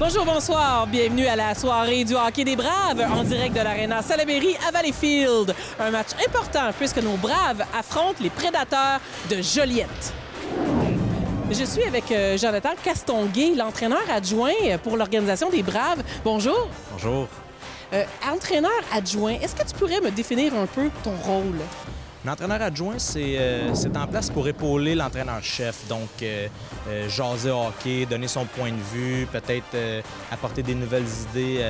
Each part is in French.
Bonjour, bonsoir. Bienvenue à la soirée du hockey des Braves en direct de l'Arena Salaberry à Valleyfield. Un match important puisque nos Braves affrontent les Prédateurs de Joliette. Je suis avec Jonathan Castonguay, l'entraîneur adjoint pour l'organisation des Braves. Bonjour. Bonjour. Entraîneur adjoint, est-ce que tu pourrais me définir un peu ton rôle? L'entraîneur adjoint, c'est en place pour épauler l'entraîneur-chef. Donc, jaser hockey, donner son point de vue, peut-être apporter des nouvelles idées,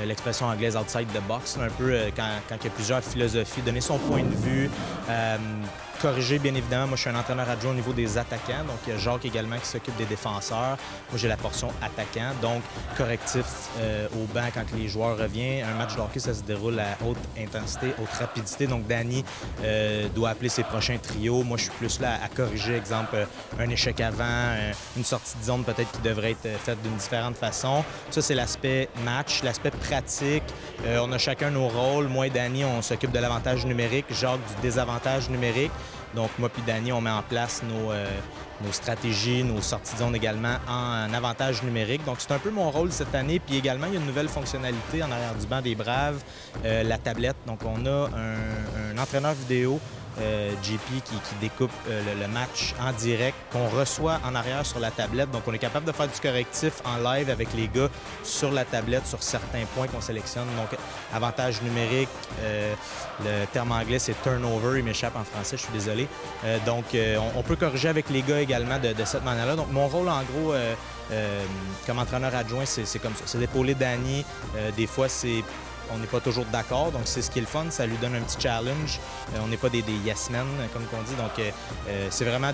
l'expression anglaise « outside the box », un peu quand il y a plusieurs philosophies, donner son point de vue, corriger, bien évidemment. Moi, je suis un entraîneur adjoint au niveau des attaquants. Donc, il y a Jacques également qui s'occupe des défenseurs. Moi, j'ai la portion attaquant. Donc, correctif au banc quand les joueurs reviennent. Un match de hockey, ça se déroule à haute intensité, haute rapidité. Donc, Danny doit appeler ses prochains trios. Moi, je suis plus là à corriger, exemple, un échec avant, une sortie de zone peut-être qui devrait être faite d'une différente façon. Ça, c'est l'aspect match, l'aspect pratique. On a chacun nos rôles. Moi et Danny, on s'occupe de l'avantage numérique. Jacques, du désavantage numérique. Donc, moi puis Danny, on met en place nos stratégies, nos sorties de zone également en avantage numérique. Donc, c'est un peu mon rôle cette année. Puis également, il y a une nouvelle fonctionnalité en arrière du banc des Braves, la tablette. Donc, on a un entraîneur vidéo, JP, qui découpe le match en direct, qu'on reçoit en arrière sur la tablette. Donc, on est capable de faire du correctif en live avec les gars sur la tablette, sur certains points qu'on sélectionne. Donc, avantage numérique, le terme anglais, c'est turnover. Il m'échappe en français, je suis désolé. Donc, on peut corriger avec les gars également de cette manière-là. Donc, mon rôle, en gros, comme entraîneur adjoint, c'est comme ça. C'est d'épauler Danny. Des fois, on n'est pas toujours d'accord, donc c'est ce qui est le fun, ça lui donne un petit challenge. On n'est pas des yes men, comme on dit, donc c'est vraiment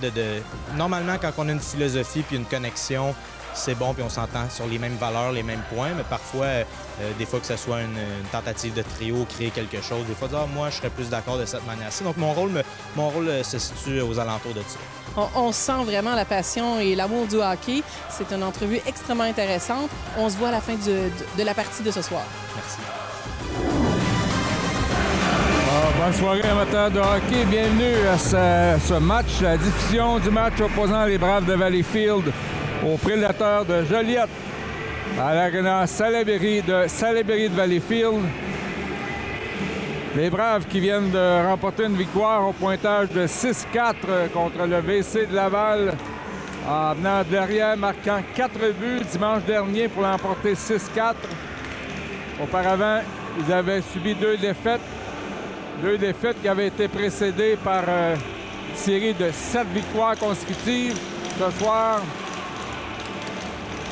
Normalement, quand on a une philosophie puis une connexion, c'est bon, puis on s'entend sur les mêmes valeurs, les mêmes points, mais parfois, des fois que ce soit une tentative de trio, créer quelque chose, des fois, moi, je serais plus d'accord de cette manière-ci. Donc, mon rôle se situe aux alentours de ça. On sent vraiment la passion et l'amour du hockey. C'est une entrevue extrêmement intéressante. On se voit à la fin de la partie de ce soir. Merci. Bonne soirée, amateurs de hockey. Bienvenue à ce match, la diffusion du match opposant les Braves de Valleyfield aux Prédateurs de Joliette à l'Arena Salaberry de Valleyfield. Les Braves qui viennent de remporter une victoire au pointage de 6-4 contre le VC de Laval en venant derrière, marquant 4 buts dimanche dernier pour l'emporter 6-4. Auparavant, ils avaient subi 2 défaites. 2 défaites qui avaient été précédées par une série de 7 victoires consécutives. Ce soir,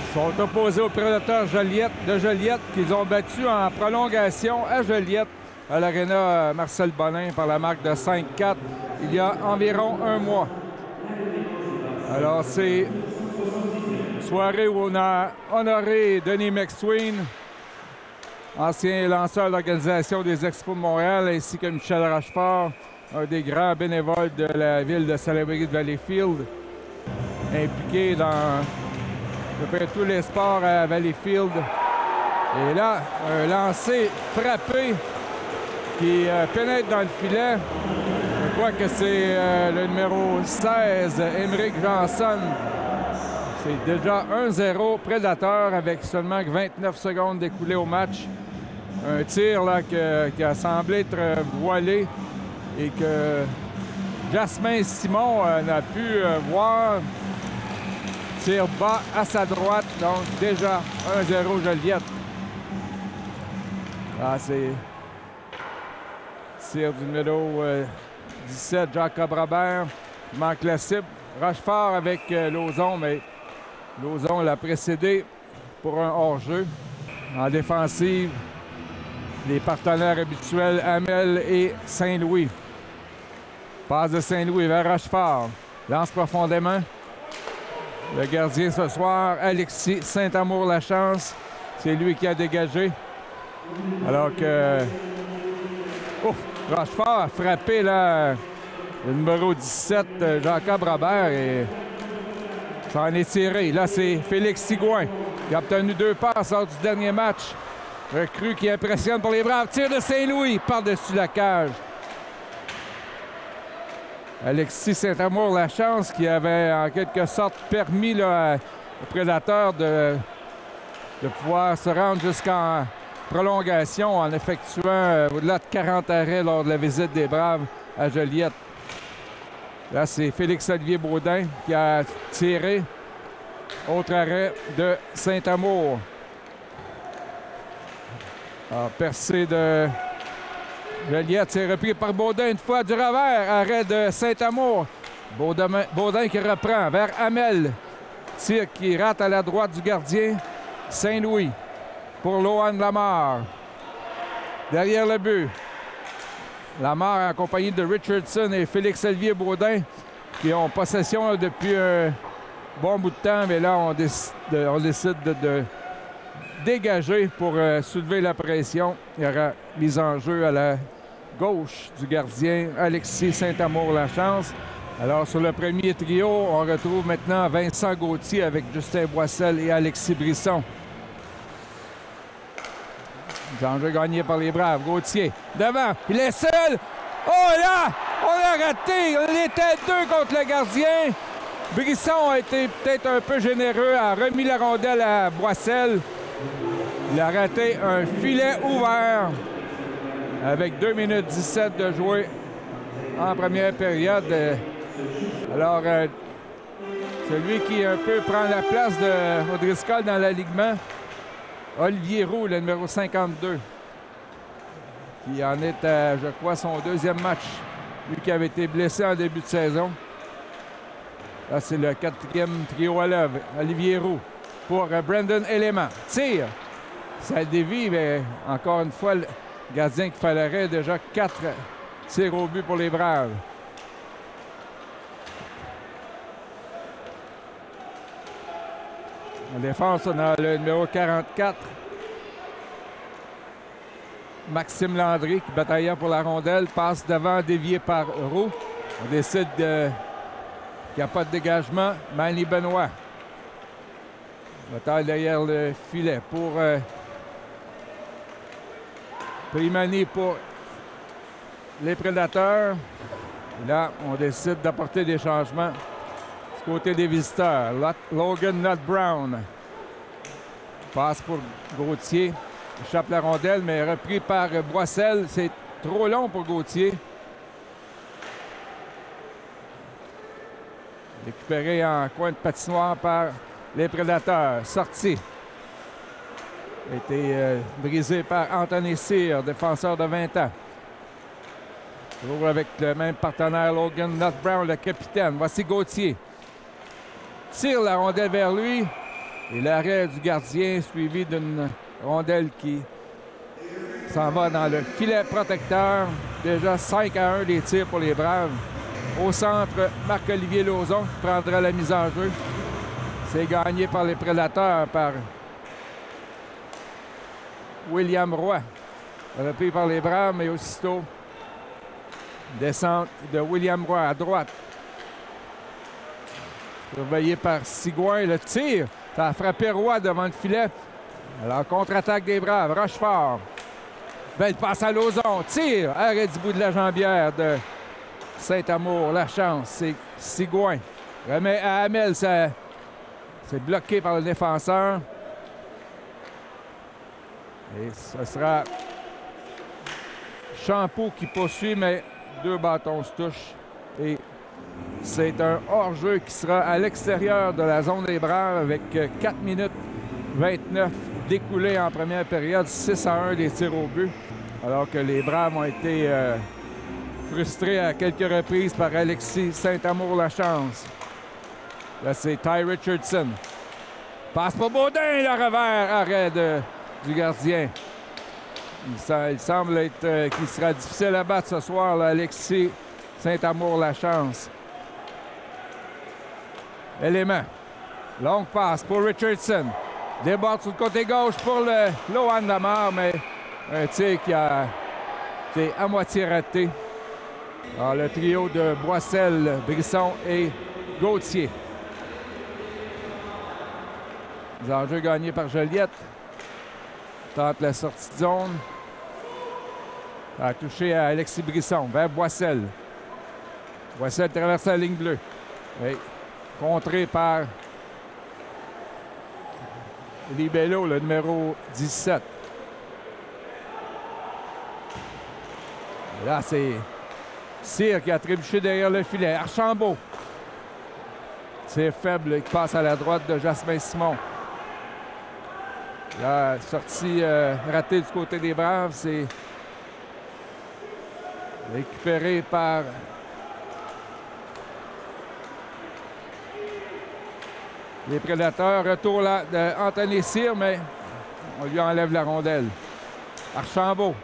ils sont opposés aux Prédateurs de Joliette qu'ils ont battu en prolongation à Joliette, à l'Arena Marcel Bonin par la marque de 5-4 il y a environ un mois. Alors, c'est une soirée où on a honoré Denis McSween, ancien lanceur de l'Organisation des Expos de Montréal, ainsi que Michel Rochefort, un des grands bénévoles de la ville de Salaberry de Valleyfield, impliqué dans à peu près tous les sports à Valleyfield. Et là, un lancer frappé qui pénètre dans le filet. Je crois que c'est le numéro 16, Émeric Janson. C'est déjà 1-0 Prédateur avec seulement 29 secondes d'écoulées au match. Un tir là, qui a semblé être voilé et que Jasmin Simon n'a pu voir. Tir bas à sa droite, donc déjà 1-0 Joliette. Ah, c'est tir du numéro 17, Jacob Robert. Il manque la cible. Rochefort avec Lauzon, mais Lauzon l'a précédé pour un hors-jeu. En défensive, les partenaires habituels, Hamel et Saint-Louis. Passe de Saint-Louis vers Rochefort. Lance profondément. Le gardien ce soir, Alexis Saint-Amour-Lachance. C'est lui qui a dégagé. Alors que Rochefort a frappé là, le numéro 17, Jacob Robert, et ça en est tiré. Là, c'est Félix Sigouin qui a obtenu 2 passes lors du dernier match. Recrue qui impressionne pour les Braves. Tir de Saint-Louis par-dessus la cage. Alexis Saint-Amour-Lachance qui avait en quelque sorte permis là, aux Prédateurs de de pouvoir se rendre jusqu'en prolongation en effectuant au-delà de 40 arrêts lors de la visite des Braves à Joliette. Là, c'est Félix-Olivier Baudin qui a tiré. Autre arrêt de Saint-Amour. Percée de Joliette, c'est repris par Baudin une fois du revers. Arrêt de Saint-Amour. Baudin qui reprend vers Hamel. Tir qui rate à la droite du gardien. Saint-Louis pour Lohan Lamar. Derrière le but. Lamar accompagné de Richardson et Félix-Olivier Baudin qui ont possession depuis un bon bout de temps. Mais là, on décide de dégager pour soulever la pression. Il y aura mise en jeu à la gauche du gardien Alexis Saint-Amour-Lachance. Alors, sur le premier trio, on retrouve maintenant Vincent Gauthier avec Justin Boissel et Alexis Brisson. Enjeu gagné par les Braves. Gauthier, devant, il est seul. Oh là, on a raté. On était deux contre le gardien. Brisson a été peut-être un peu généreux, a remis la rondelle à Boissel. Il a raté un filet ouvert avec 2 minutes 17 de jouer en première période. Alors, celui qui un peu prend la place de O'Driscoll dans l'alignement, Olivier Roux, le numéro 52, qui en est à, je crois, son deuxième match. Lui qui avait été blessé en début de saison. Là, c'est le 4e trio à l'œuvre. Olivier Roux pour Brandon Élément. Tire. Ça dévie, mais encore une fois, le gardien qui fallerait déjà 4 tirs au but pour les Braves. En défense, on a le numéro 44. Maxime Landry qui bataillait pour la rondelle. Passe devant, dévié par Roux. On décide qu'il n'y a pas de dégagement. Manny Benoît. Bataille derrière le filet pour Primani pour les Prédateurs. Et là, on décide d'apporter des changements du côté des visiteurs. Logan Nutt Brown passe pour Gauthier. Échappe la rondelle, mais repris par Boissel. C'est trop long pour Gauthier. Récupéré en coin de patinoire par les Prédateurs. Sorti. A été brisé par Anthony Cyr, défenseur de 20 ans. Toujours avec le même partenaire, Logan Nutt Brown, le capitaine. Voici Gauthier. Tire la rondelle vers lui. Et l'arrêt du gardien suivi d'une rondelle qui s'en va dans le filet protecteur. Déjà 5-1 les tirs pour les Braves. Au centre, Marc-Olivier Lauzon qui prendra la mise en jeu. C'est gagné par les Prédateurs, par William Roy. Repris par les Braves, mais aussitôt descente de William Roy à droite. Surveillé par Sigouin. Le tir, ça a frappé Roy devant le filet. Alors, contre-attaque des Braves. Rochefort. Belle passe à Lauzon. Tire. Arrêt du bout de la jambière de Saint-Amour. La chance, c'est Sigouin. Remet à Hamel. C'est bloqué par le défenseur. Et ce sera Champoux qui poursuit, mais 2 bâtons se touchent. Et c'est un hors-jeu qui sera à l'extérieur de la zone des Braves avec 4 minutes 29 découlées en première période, 6-1 les tirs au but. Alors que les Braves ont été frustrés à quelques reprises par Alexis Saint-Amour-Lachance. Là, c'est Ty Richardson. Passe pour Baudin, le revers, arrêt du gardien. Il semble être qu'il sera difficile à battre ce soir, là, Alexis Saint-Amour-Lachance. Élément. Longue passe pour Richardson. Déborde sur le côté gauche pour le Lohan Lamar, mais un tir qui a été à moitié raté. Alors, le trio de Boissel, Brisson et Gauthier. Les enjeux gagnés par Joliette. Tente la sortie de zone. Ça a touché à Alexis Brisson vers Boissel. Boissel traverse la ligne bleue. Et contré par libello, le numéro 17. Et là, c'est Cyr qui a trébuché derrière le filet. Archambault. C'est faible qui passe à la droite de Jasmin Simon. La sortie ratée du côté des Braves, c'est récupéré par les Prédateurs. Retour là d'Anthony Cyr, mais on lui enlève la rondelle. Archambault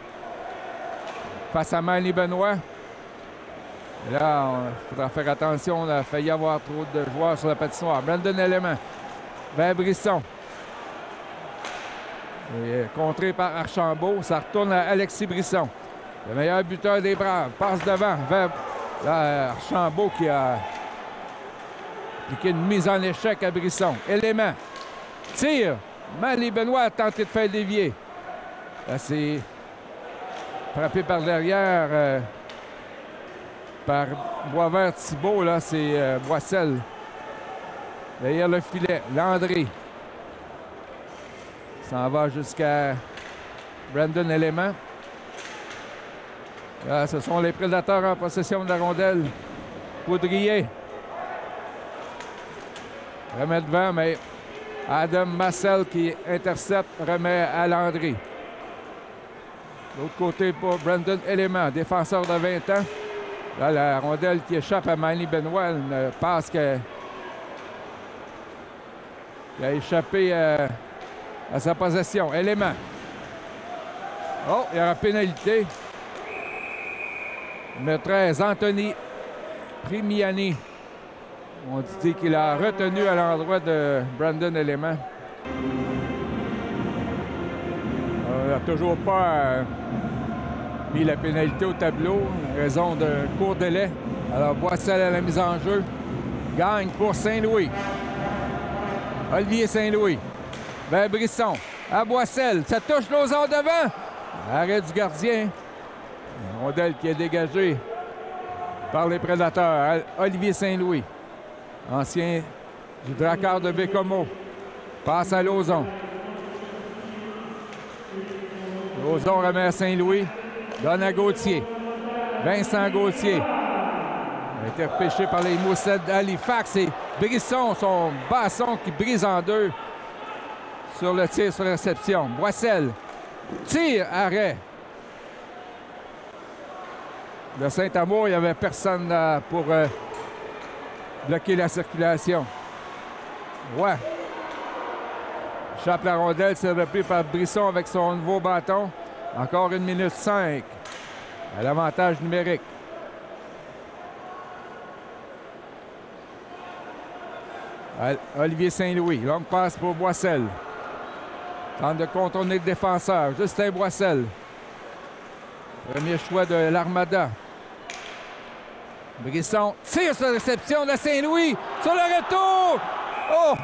face à Manny Benoit. Et là, il faudra faire attention. On a failli avoir trop de joueurs sur la patinoire. Brandon Element vers Brisson. Et contré par Archambault. Ça retourne à Alexis Brisson. Le meilleur buteur des Braves. Passe devant vers là, Archambault qui a appliqué une mise en échec à Brisson. Élément. Tire. Manny Benoit a tenté de faire dévier. Là, c'est frappé par derrière par Boisvert-Thibault. Là, c'est Boissel. Derrière le filet. Landry. S'en va jusqu'à Brandon Element. Là, ce sont les Prédateurs en possession de la rondelle. Poudrier. Remet devant, mais Adam Massel qui intercepte, remet à Landry. De l'autre côté pour Brandon Element, défenseur de 20 ans. Là, la rondelle qui échappe à Manny Benoit, une passe qui a échappé à sa possession. Element. Oh, il y aura pénalité. Le 13, Anthony Primiani. On dit qu'il a retenu à l'endroit de Brandon Element. On n'a toujours pas mis la pénalité au tableau, en raison de court délai. Alors, Boissel à la mise en jeu. Gagne pour Saint-Louis. Olivier Saint-Louis. Vers Brisson. À Boissel. Ça touche Lauzon devant. Arrêt du gardien. Une rondelle qui est dégagée par les Prédateurs. Olivier Saint-Louis. Ancien du Drakkar de Bécomo. Passe à Lauzon. Lauzon remet à Saint-Louis. Donne à Gauthier. Vincent Gauthier. A été repêché par les Moussets d'Halifax. Et Brisson, son basson qui brise en deux sur le tir sur réception. Boissel. Tire, arrêt. De Saint-Amour, il n'y avait personne pour bloquer la circulation. Ouais. Échappe la rondelle, c'est repris par Brisson avec son nouveau bâton. Encore 1 minute 5 à l'avantage numérique. Olivier Saint-Louis, longue passe pour Boissel. Tente de contourner le défenseur. Justin Boissel. Premier choix de l'Armada. Brisson tire sur la réception de Saint-Louis. Sur le retour! Oh!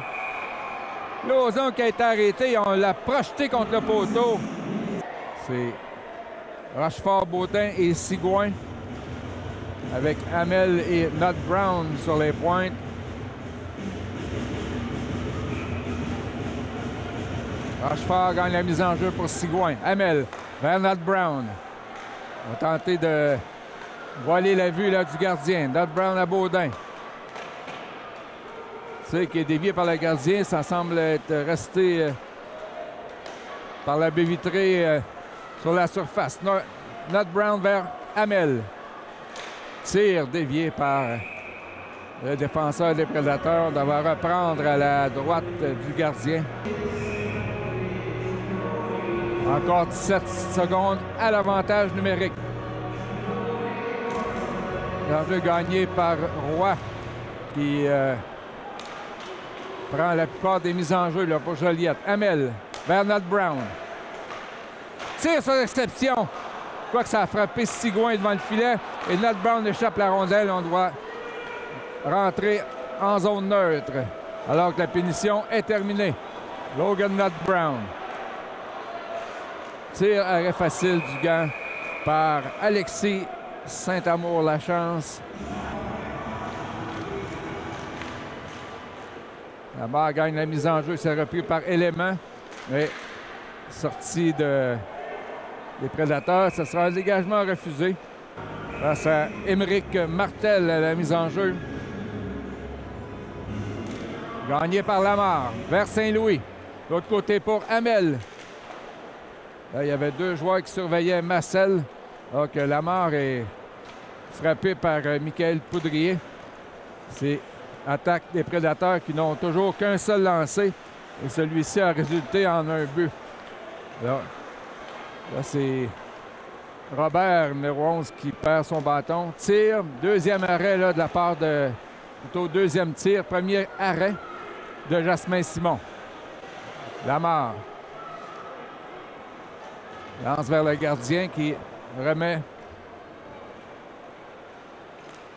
Lauzon qui a été arrêté. On l'a projeté contre le poteau. C'est Rochefort-Beautin et Sigouin. Avec Hamel et Nut Brown sur les pointes. Rochefort gagne la mise en jeu pour Sigouin. Hamel vers Nut Brown. On va tenter de voiler la vue là, du gardien. Nut Brown à Baudin. C'est qui est dévié par le gardien. Ça semble être resté par la baie vitrée sur la surface. Nut Brown vers Hamel. Tir dévié par le défenseur des Prédateurs. On va reprendre à la droite du gardien. Encore 17 secondes à l'avantage numérique. L'enjeu gagné par Roy qui prend la plupart des mises en jeu là, pour Joliette. Hamel vers Nut Brown. Tire sur l'exception. Quoique ça a frappé Sigouin devant le filet. Et Nut Brown échappe la rondelle. On doit rentrer en zone neutre. Alors que la punition est terminée. Logan Nut Brown. Tir arrêt facile du gant par Alexis Saint-Amour-Lachance. La barre gagne la mise en jeu. C'est repris par Élément. Mais sortie des Prédateurs, ce sera un dégagement refusé face à Émeric Martel à la mise en jeu. Gagné par Lamar vers Saint-Louis. L'autre côté pour Hamel. Là, il y avait deux joueurs qui surveillaient Marcel. Alors que Lamar est frappé par Michael Poudrier. C'est attaque des Prédateurs qui n'ont toujours qu'un seul lancé. Et celui-ci a résulté en un but. Là c'est Robert, numéro 11, qui perd son bâton. Tir, deuxième arrêt là, de la part de... Plutôt deuxième tir, premier arrêt de Jasmin Simon. Lamar lance vers le gardien qui remet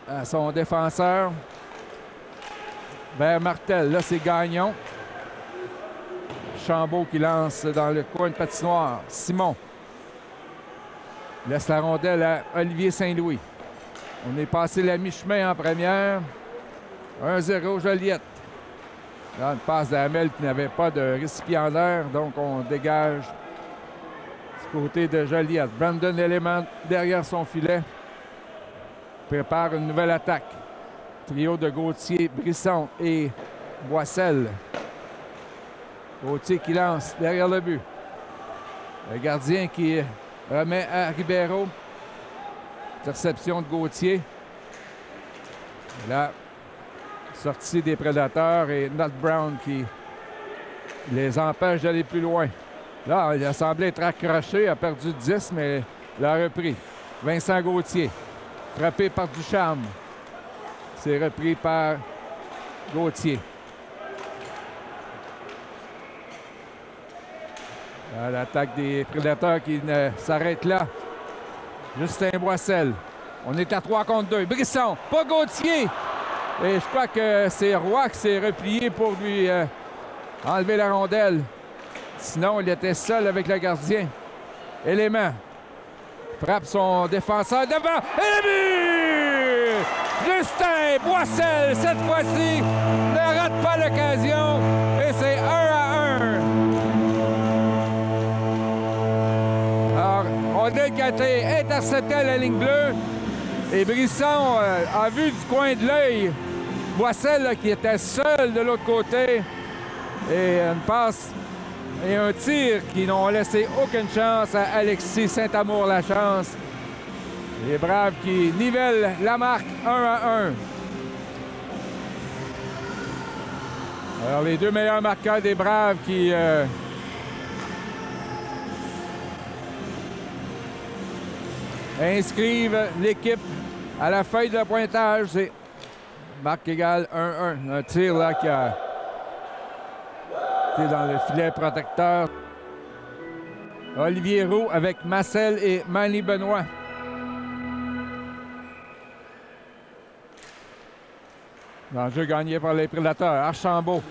à son défenseur vers Martel. Là, c'est Gagnon. Chambault qui lance dans le coin de patinoire. Simon laisse la rondelle à Olivier Saint-Louis. On est passé la mi-chemin en première. 1-0 Joliette. Là, une passe d'Hamel qui n'avait pas de récipiendaire, donc on dégage du côté de Joliette. Brandon Element derrière son filet prépare une nouvelle attaque. Trio de Gauthier, Brisson et Boissel. Gauthier qui lance derrière le but. Le gardien qui remet à Ribeiro. Interception de Gauthier. Et là, sortie des Prédateurs et Nat Brown qui les empêche d'aller plus loin. Là, il a semblé être accroché, a perdu 10, mais l'a repris. Vincent Gauthier, frappé par Ducharme. C'est repris par Gauthier. L'attaque des Prédateurs qui s'arrête là. Justin Boissel. On est à 3 contre 2. Brisson, pas Gauthier. Et je crois que c'est Roy qui s'est replié pour lui enlever la rondelle. Sinon, il était seul avec le gardien. Élément. Frappe son défenseur devant. Et le but! Justin Boissel, cette fois-ci, ne rate pas l'occasion. Et c'est 1-1. Alors, rondelle qui a été interceptée à la ligne bleue. Et Brisson a vu du coin de l'œil Boissel là, qui était seul de l'autre côté. Et une passe et un tir qui n'ont laissé aucune chance à Alexis Saint-Amour-Lachance. Les Braves qui nivellent la marque 1-1. Alors les deux meilleurs marqueurs des Braves qui inscrivent l'équipe à la feuille de pointage. C'est marque égale 1-1. Un tir là qui a été dans le filet protecteur. Olivier Roux avec Marcel et Manny Benoît. L'enjeu gagné par les Prédateurs. Archambault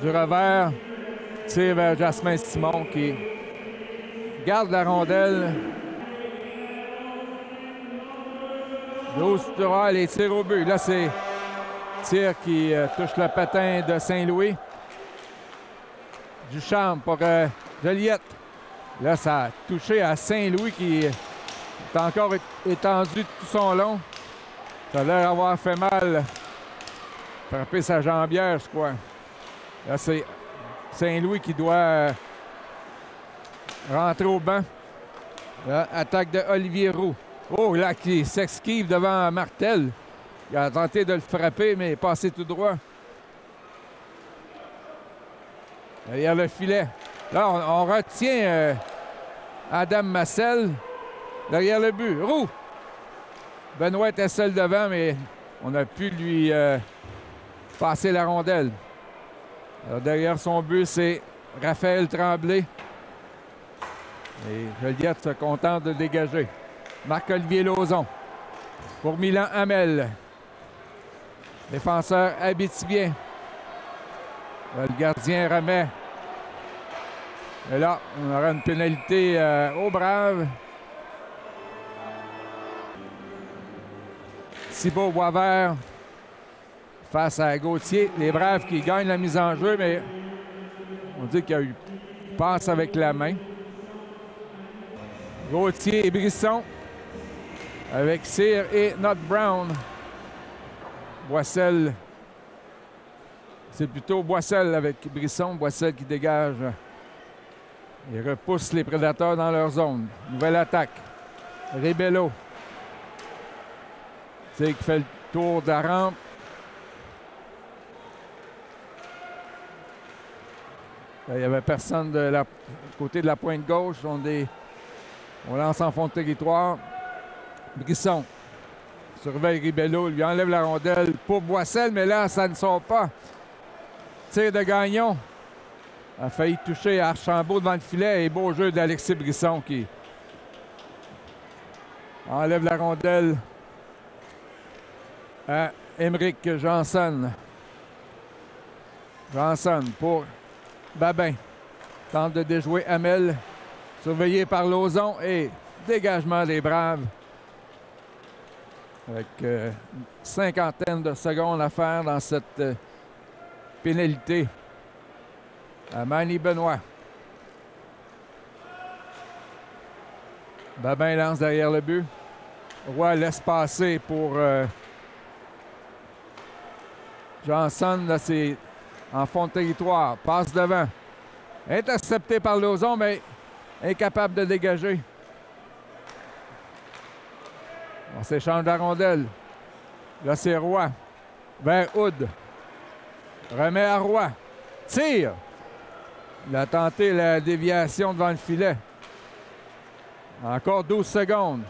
du revers. Tire vers Jasmin Simon qui garde la rondelle. 12 tours, les tirs au but. Là, c'est tir qui touche le patin de Saint-Louis. Ducharme pour Joliette. Là, ça a touché à Saint-Louis qui est encore étendu tout son long. Ça a l'air d'avoir fait mal. Frapper sa jambière, je crois. Là, c'est Saint-Louis qui doit rentrer au banc. Là, attaque de Olivier Roux. Oh, là, qui s'esquive devant Martel. Il a tenté de le frapper, mais il est passé tout droit. Derrière le filet. Là, on retient Adam Massel derrière le but. Roux. Benoît était seul devant, mais on a pu lui passer la rondelle. Alors, derrière son but, c'est Raphaël Tremblay. Et Joliette se contente de dégager. Marc-Olivier Lauzon pour Milan Hamel. Défenseur abitibien. Le gardien remet. Et là, on aura une pénalité aux Braves. Thibaut Boisvert face à Gauthier. Les Braves qui gagnent la mise en jeu, mais on dit qu'il y a eu passe avec la main. Gauthier et Brisson avec Cyr et Not Brown. Boissel. C'est plutôt Boissel avec Brisson. Boissel qui dégage. Il repousse les prédateurs dans leur zone. Nouvelle attaque. Ribello. Cyr qui fait le tour de la rampe. Il n'y avait personne du côté de la pointe gauche. On lance en fond de territoire. Brisson surveille Ribello, lui enlève la rondelle pour Boissel, mais là, ça ne sort pas. Tir de Gagnon. A failli toucher Archambault devant le filet et beau jeu d'Alexis Brisson qui enlève la rondelle à Émeric Janssen. Janssen pour Babin. Tente de déjouer Hamel. Surveillé par Lauzon et dégagement des Braves. Avec une cinquantaine de secondes à faire dans cette pénalité. À Manny Benoît. Babin lance derrière le but. Roy laisse passer pour Janssen. Là, c'est en fond de territoire. Passe devant. Intercepté par Lauzon, mais incapable de dégager. On s'échange la rondelle. Là, c'est Roy. Vers Hood. Remet à Roy. Tire. Il a tenté la déviation devant le filet. Encore 12 secondes.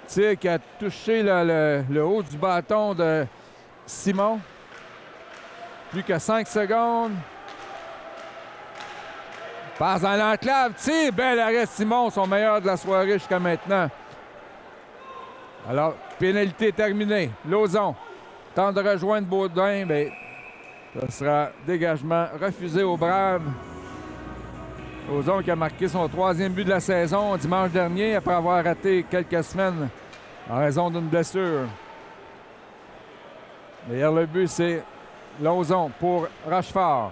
Tir qui a touché le haut du bâton de Simon. Plus que 5 secondes. Passe dans l'enclave. Tir. Bel arrêt Simon, son meilleur de la soirée jusqu'à maintenant. Alors, pénalité terminée. Lauzon tente de rejoindre Baudin, mais ce sera dégagement refusé aux Braves. Lauzon qui a marqué son 3e but de la saison dimanche dernier après avoir raté quelques semaines en raison d'une blessure. Derrière le but, c'est Lauzon pour Rochefort.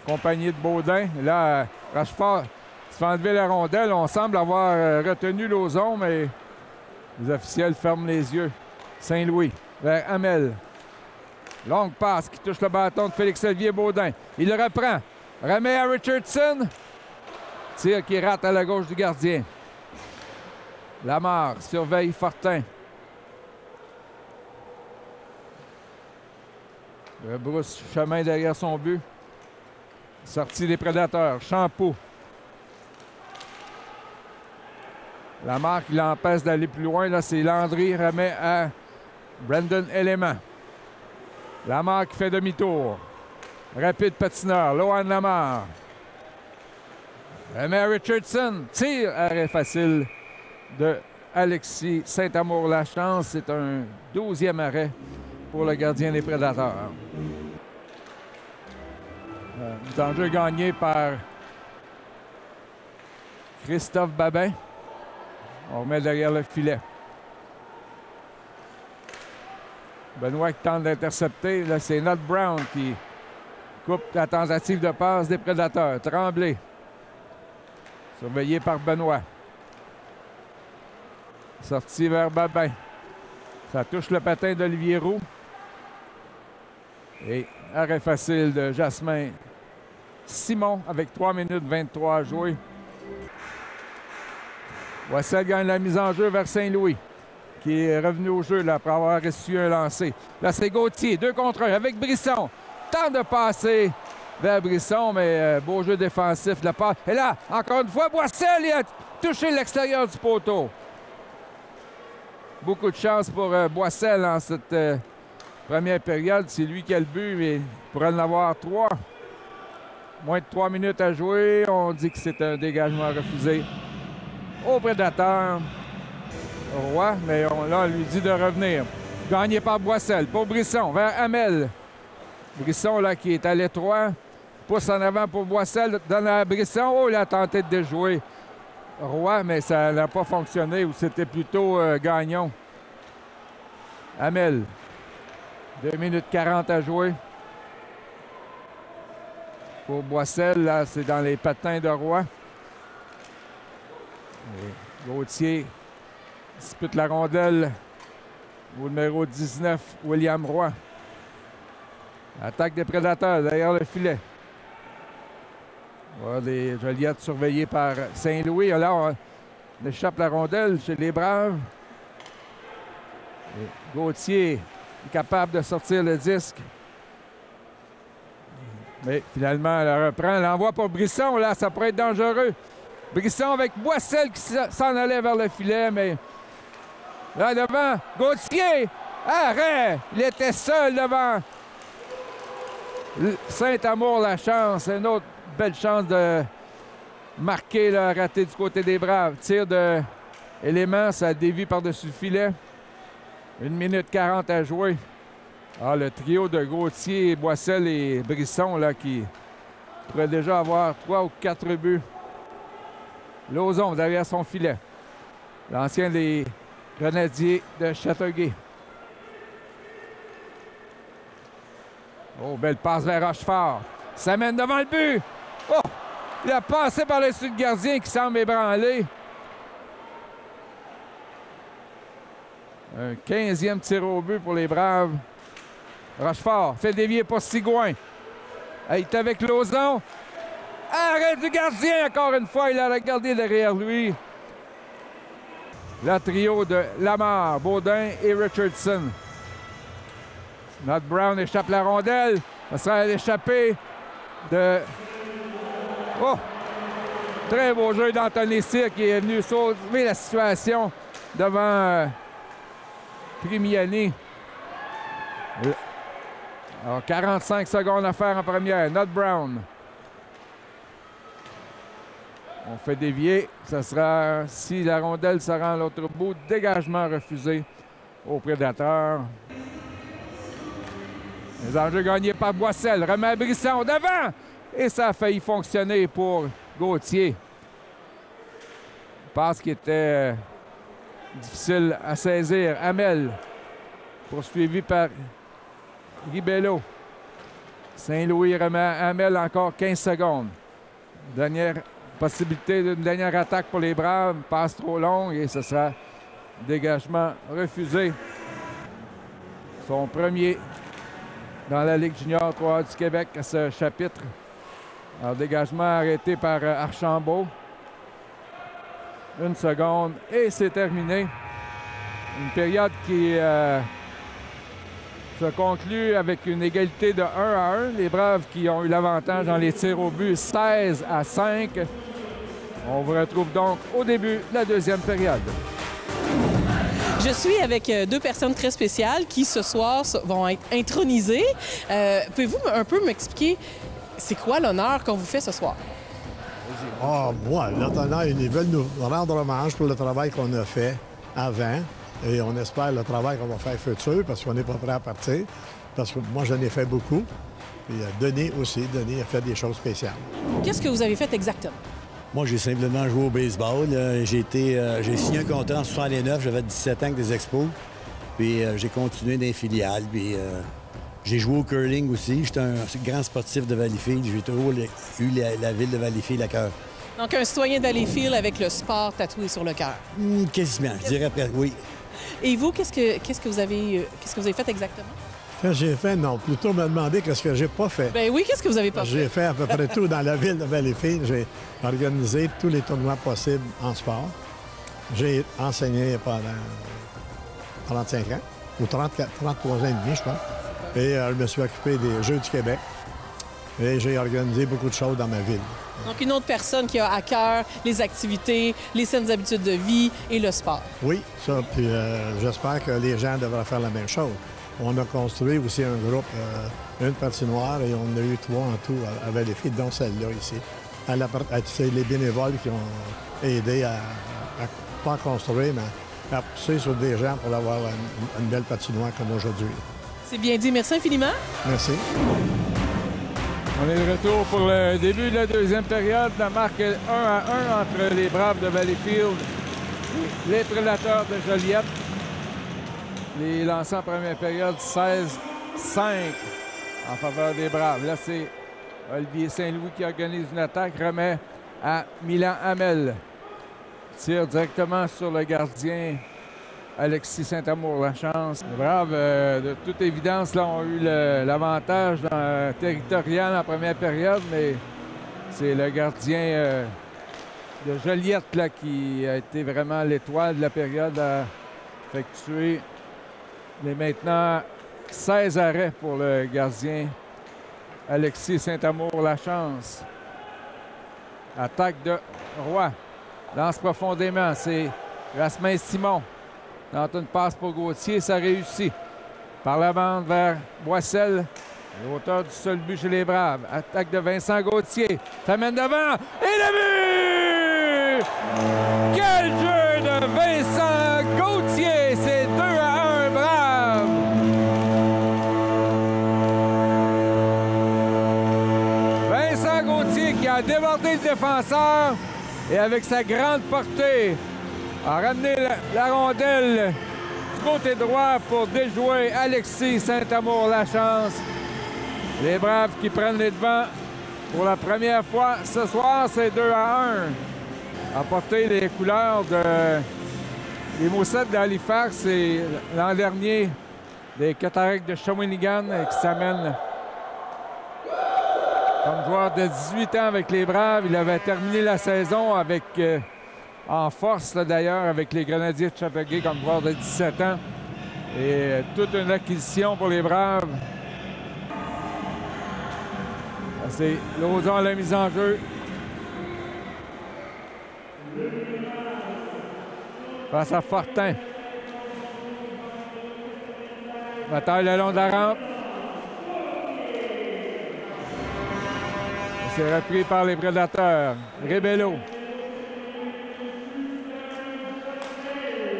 Accompagné de Baudin. Et là, Rochefort se fait enlever la rondelle. On semble avoir retenu Lauzon, mais les officiels ferment les yeux. Saint-Louis vers Hamel. Longue passe qui touche le bâton de Félix-Olivier Baudin. Il le reprend. Remet à Richardson. Tir qui rate à la gauche du gardien. Lamarre surveille Fortin. Rebrousse chemin derrière son but. Sortie des prédateurs. Champeau. Lamarre qui l'empêche d'aller plus loin. Là, c'est Landry. Remet à Brandon Élément. Lamarre qui fait demi-tour. Rapide patineur. Lohan Lamarre. Remet à Richardson. Tire. Arrêt facile de Alexis Saint-Amour-Lachance. C'est un 12e arrêt pour le gardien des prédateurs. But en jeu gagné par Christophe Babin. On remet derrière le filet. Benoît qui tente d'intercepter. Là, c'est Not Brown qui coupe la tentative de passe des prédateurs. Tremblay. Surveillé par Benoît. Sorti vers Babin. Ça touche le patin d'Olivier Roux. Et arrêt facile de Jasmin Simon avec 3 minutes 23 à jouer. Boissel gagne la mise en jeu vers Saint-Louis, qui est revenu au jeu là, après avoir reçu un lancer. Là, c'est Gauthier, 2 contre 1 avec Brisson. Tente de passer vers Brisson, mais beau jeu défensif. La passe. Et là, encore une fois, Boissel il a touché l'extérieur du poteau. Beaucoup de chance pour Boissel en cette première période. C'est lui qui a le but, mais il pourrait en avoir 3. Moins de 3 minutes à jouer. On dit que c'est un dégagement refusé au prédateur Roy, mais on lui dit de revenir. Gagné par Boissel pour Brisson vers Hamel. Brisson là qui est à l'étroit. Pousse en avant pour Boissel. Donne à Brisson. Oh, il a tenté de déjouer Roy, mais ça n'a pas fonctionné. Ou c'était plutôt Gagnon. Hamel. 2 minutes 40 à jouer. pour Boissel. Là, c'est dans les patins de Roy. Et Gauthier dispute la rondelle au numéro 19, William Roy. Attaque des prédateurs derrière le filet. Voilà les Joliette surveillées par Saint-Louis. Alors, on échappe la rondelle chez les Braves. Et Gauthier est capable de sortir le disque. Mais finalement, elle reprend. L'envoi pour Brisson. Là, ça pourrait être dangereux. Brisson avec Boissel qui s'en allait vers le filet, mais là devant, Gauthier! Arrêt! Il était seul devant Saint-Amour, la chance. Une autre belle chance de marquer, là, raté du côté des Braves. Tir de élément, ça dévie par-dessus le filet. 1 minute 40 à jouer. Ah, le trio de Gauthier, Boissel et Brisson là, qui pourrait déjà avoir 3 ou 4 buts. Lauzon derrière son filet. L'ancien des Grenadiers de Châteauguay. Oh, belle passe vers Rochefort. Ça mène devant le but. Oh! Il a passé par-dessus le gardien qui semble ébranlé. Un 15e tir au but pour les Braves. Rochefort fait dévier pour Sigouin. Il est avec Lauzon. Arrêt du gardien, encore une fois, il a regardé derrière lui. Le trio de Lamar, Baudin et Richardson. Nott Brown échappe la rondelle. Ça sera l'échappée de... Oh! Très beau jeu d'Anthony Cyr qui est venu sauver la situation devant Primiani. Alors, 45 secondes à faire en première. Nott Brown. On fait dévier. Ça sera, si la rondelle se rend à l'autre bout, dégagement refusé au prédateur. Les enjeux gagnés par Boissel. Remet à Brisson devant. Et ça a failli fonctionner pour Gauthier. Passe qui était difficile à saisir. Hamel, poursuivi par Ribello. Saint-Louis remet à Hamel encore 15 secondes. Dernière possibilité d'une dernière attaque pour les Braves. Passe trop longue et ce sera dégagement refusé. Son premier dans la Ligue junior 3 du Québec à ce chapitre. Alors, dégagement arrêté par Archambault. 1 seconde et c'est terminé. Une période qui se conclut avec une égalité de 1-1. Les Braves qui ont eu l'avantage dans les tirs au but 16-5. On vous retrouve donc au début de la deuxième période. Je suis avec deux personnes très spéciales qui, ce soir, vont être intronisées. Pouvez-vous un peu m'expliquer c'est quoi l'honneur qu'on vous fait ce soir? Ah, moi, l'honneur, ils veulent nous rendre hommage pour le travail qu'on a fait avant. Et on espère le travail qu'on va faire futur parce qu'on n'est pas prêt à partir. Parce que moi, j'en ai fait beaucoup. Et Denis aussi. Denis a fait des choses spéciales. Qu'est-ce que vous avez fait exactement? Moi, j'ai simplement joué au baseball. J'ai signé un contrat en 69. J'avais 17 ans avec des Expos. Puis j'ai continué dans les filiales. Puis j'ai joué au curling aussi. J'étais un grand sportif de Valleyfield. J'ai toujours eu la ville de Valleyfield à cœur. Donc, un citoyen de Valleyfield avec le sport tatoué sur le cœur. Quasiment, je dirais presque, oui. Et vous, qu'est-ce que vous avez fait exactement? Qu'est-ce que j'ai fait? Non, plutôt me demander qu'est-ce que j'ai pas fait. Ben oui, qu'est-ce que vous avez pas fait? J'ai fait à peu près tout dans la ville de Valleyfield. J'ai organisé tous les tournois possibles en sport. J'ai enseigné pendant 35 ans, ou 33 ans et demi, je pense. Et je me suis occupé des Jeux du Québec. Et j'ai organisé beaucoup de choses dans ma ville. Donc, une autre personne qui a à cœur les activités, les saines habitudes de vie et le sport. Oui, ça. Puis j'espère que les gens devraient faire la même chose. On a construit aussi un groupe, une patinoire, et on a eu 3 en tout à Valleyfield, dont celle-là ici. C'est les bénévoles qui ont aidé à pas construire, mais à pousser sur des gens pour avoir une belle patinoire comme aujourd'hui. C'est bien dit. Merci infiniment. Merci. On est de retour pour le début de la deuxième période. La marque est 1-1 entre les Braves de Valleyfield et les Prédateurs de Joliette. Les lancers en première période, 16-5 en faveur des Braves. Là, c'est Olivier Saint-Louis qui organise une attaque, remet à Milan Hamel. Tire directement sur le gardien Alexis Saint-Amour. La chance. Les Braves, de toute évidence, là, ont eu l'avantage territorial en première période, mais c'est le gardien de Joliette là, qui a été vraiment l'étoile de la période à effectuer. Mais maintenant, 16 arrêts pour le gardien Alexis Saint-Amour. La chance. Attaque de Roy. Lance profondément. C'est Rasmin-Simon. Tente une passe pour Gauthier. Ça réussit. Par la bande vers Boissel. L'auteur du seul but chez les Braves. Attaque de Vincent Gauthier. Ça mène devant. Et le but! Quel jeu de Vincent Gauthier! C'est 2-1 Braves! Vincent Gauthier qui a débordé le défenseur et avec sa grande portée a ramené la rondelle du côté droit pour déjouer Alexis Saint-Amour. La chance. Les Braves qui prennent les devants pour la première fois ce soir, c'est 2-1. A porté les couleurs des Moussettes d'Halifax et l'an dernier des Cataractes de Shawinigan qui s'amène comme joueur de 18 ans avec les Braves. Il avait terminé la saison avec, en force d'ailleurs avec les Grenadiers de Chapelgate comme joueur de 17 ans. Et toute une acquisition pour les Braves. C'est Lauzon à la mise en jeu. Face à Fortin. Bataille le long de la rampe. C'est repris par les Prédateurs. Rébello.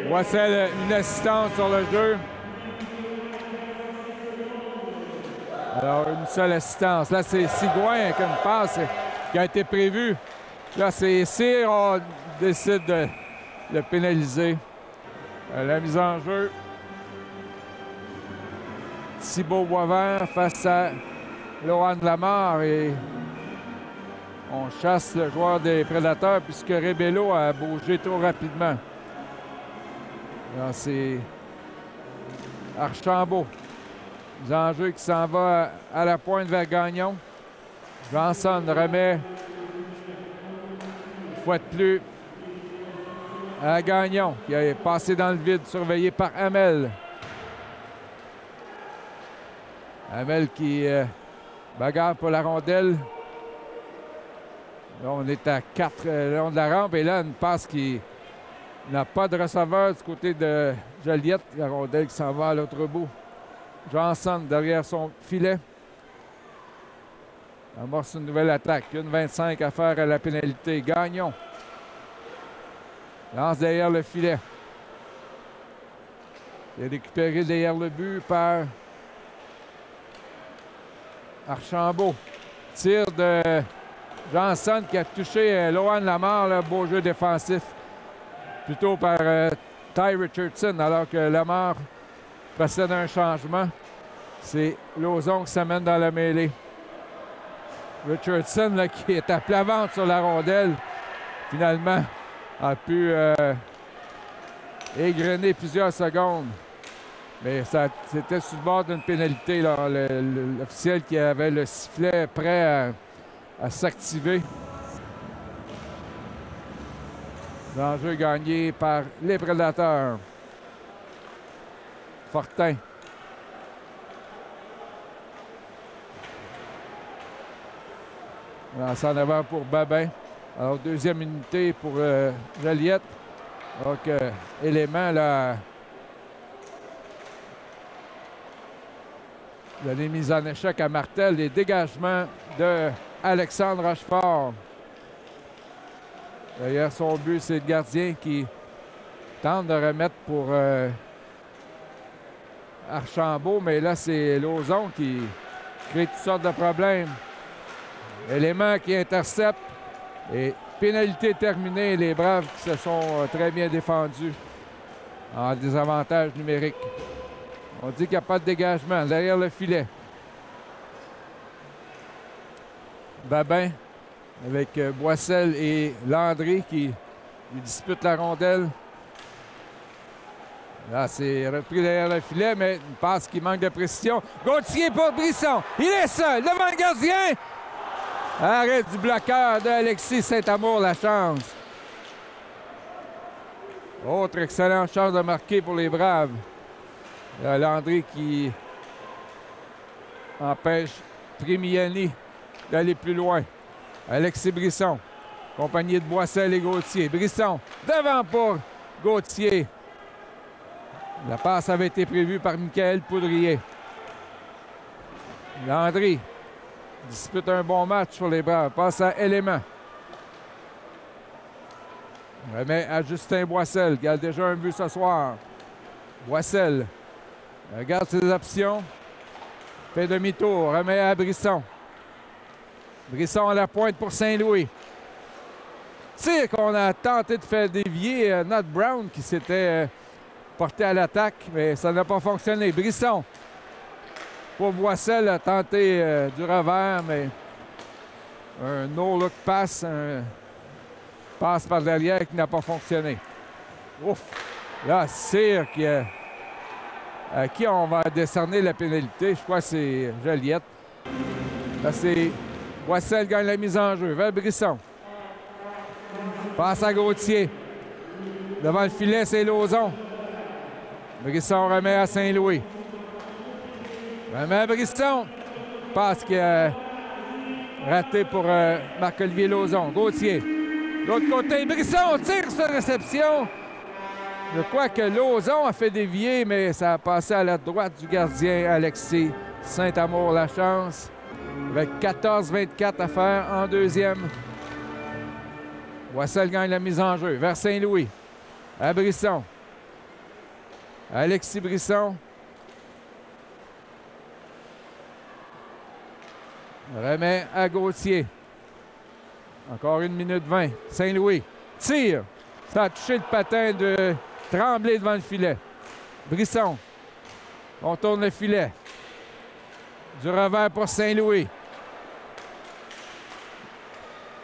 Voici une assistance sur le jeu. Alors, une seule assistance. Là, c'est Sigouin avec une passe qui a été prévue. Là, c'est Cyr. On décide de le pénaliser. La mise en jeu. Thibaut Boisvert face à Lohan Lamar. Et on chasse le joueur des Prédateurs puisque Rébello a bougé trop rapidement. Là, c'est Archambault. Mise en jeu qui s'en va à la pointe vers Gagnon. Johnson remet une fois de plus à Gagnon qui a passé dans le vide, surveillé par Hamel. Hamel qui bagarre pour la rondelle. Là, on est à 4 le long de la rampe et là, une passe qui n'a pas de receveur du côté de Joliette. La rondelle qui s'en va à l'autre bout. Johnson derrière son filet. Amorce une nouvelle attaque. 1,25 à faire à la pénalité. Gagnon. Lance derrière le filet. Il est récupéré derrière le but par Archambault. Tir de Johnson qui a touché Lohan Lamar. Le beau jeu défensif. Plutôt par Ty Richardson alors que Lamar procède à un changement. C'est Lauzon qui s'amène dans la mêlée. Richardson là, qui est à plat ventre sur la rondelle. Finalement, a pu égrener plusieurs secondes. Mais c'était sur le bord d'une pénalité. L'officiel qui avait le sifflet prêt à s'activer. L'enjeu gagné par les Prédateurs. Fortin. Lance en avant pour Babin. Alors, deuxième unité pour Joliette. Donc, élément là. Les mises en échec à Martel. Les dégagements de Alexandre Rochefort. D'ailleurs, son but, c'est le gardien qui tente de remettre pour Archambault. Mais là, c'est Lauzon qui crée toutes sortes de problèmes. Élément qui intercepte. Et pénalité terminée. Les Braves qui se sont très bien défendus en désavantage numérique. On dit qu'il n'y a pas de dégagement derrière le filet. Babin avec Boissel et Landry qui lui disputent la rondelle. Là, c'est repris derrière le filet, mais une passe qui manque de précision. Gauthier pour Brisson. Il est seul devant le gardien. Arrêt du bloqueur d'Alexis Saint-Amour, la chance. Autre excellente chance de marquer pour les Braves. Landry qui empêche Trimiani d'aller plus loin. Alexis Brisson, accompagné de Boissel et Gauthier. Brisson, devant pour Gauthier. La passe avait été prévue par Michael Poudrier. Landry dispute un bon match pour les Braves. Passe à Élément. Remet à Justin Boissel, qui a déjà un but ce soir. Boissel regarde ses options. Fait demi-tour. Remet à Brisson. Brisson à la pointe pour Saint-Louis. Tir qu'on a tenté de faire dévier Nat Brown qui s'était porté à l'attaque, mais ça n'a pas fonctionné. Brisson pour Boissel a tenté du revers, mais un no-look pass, un passe par derrière qui n'a pas fonctionné. Ouf! Là, Cyr à qui on va décerner la pénalité. Je crois que c'est Joliette. Là, c'est Boissel gagne la mise en jeu vers Brisson. Passe à Gauthier. Devant le filet, c'est Lauzon. Brisson remet à Saint-Louis. Remet à Brisson. Passe qui a raté pour Marc-Olivier Lauzon. Gauthier. De l'autre côté, Brisson tire sur réception. Je crois que Lauzon a fait dévier, mais ça a passé à la droite du gardien Alexis Saint-Amour. La chance. Avec 14-24 à faire en deuxième. Boissel gagne la mise en jeu vers Saint-Louis. À Brisson. Alexis Brisson. Remet à Gauthier. Encore 1 minute 20. Saint-Louis. Tire. Ça a touché le patin de Tremblay devant le filet. Brisson. On tourne le filet. Du revers pour Saint-Louis.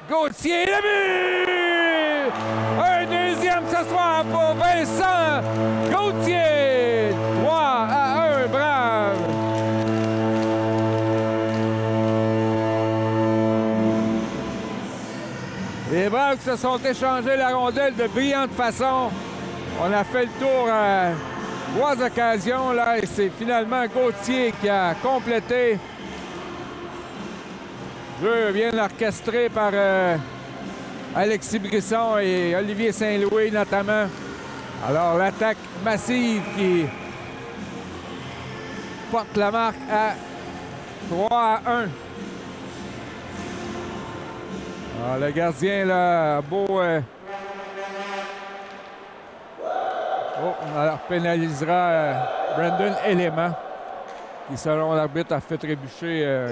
Gauthier, le but! Un deuxième ce soir pour Vincent Gauthier. 3-1, brave! Les Braves se sont échangés la rondelle de brillante façon. On a fait le tour à 3 occasions là, et c'est finalement Gauthier qui a complété. Le jeu bien orchestré par Alexis Brisson et Olivier Saint-Louis notamment. Alors l'attaque massive qui porte la marque à 3-1. Alors, le gardien là, beau. On alors pénalisera Brandon Élément, qui selon l'arbitre a fait trébucher.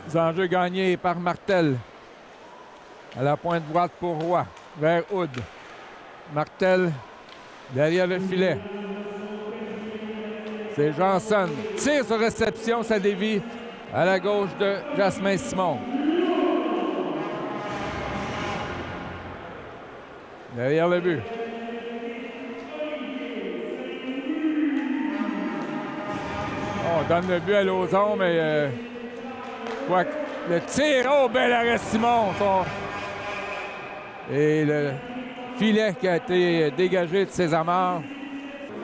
Les enjeux gagnés par Martel. À la pointe droite pour Roy, vers Hood. Martel derrière le filet. C'est Janson. Tire sur réception, ça dévie à la gauche de Jasmin Simon. Derrière le but. On donne le but à Lauzon, mais quoi que le tir, oh, bel arrêt Simon. Et le filet qui a été dégagé de ses amarres.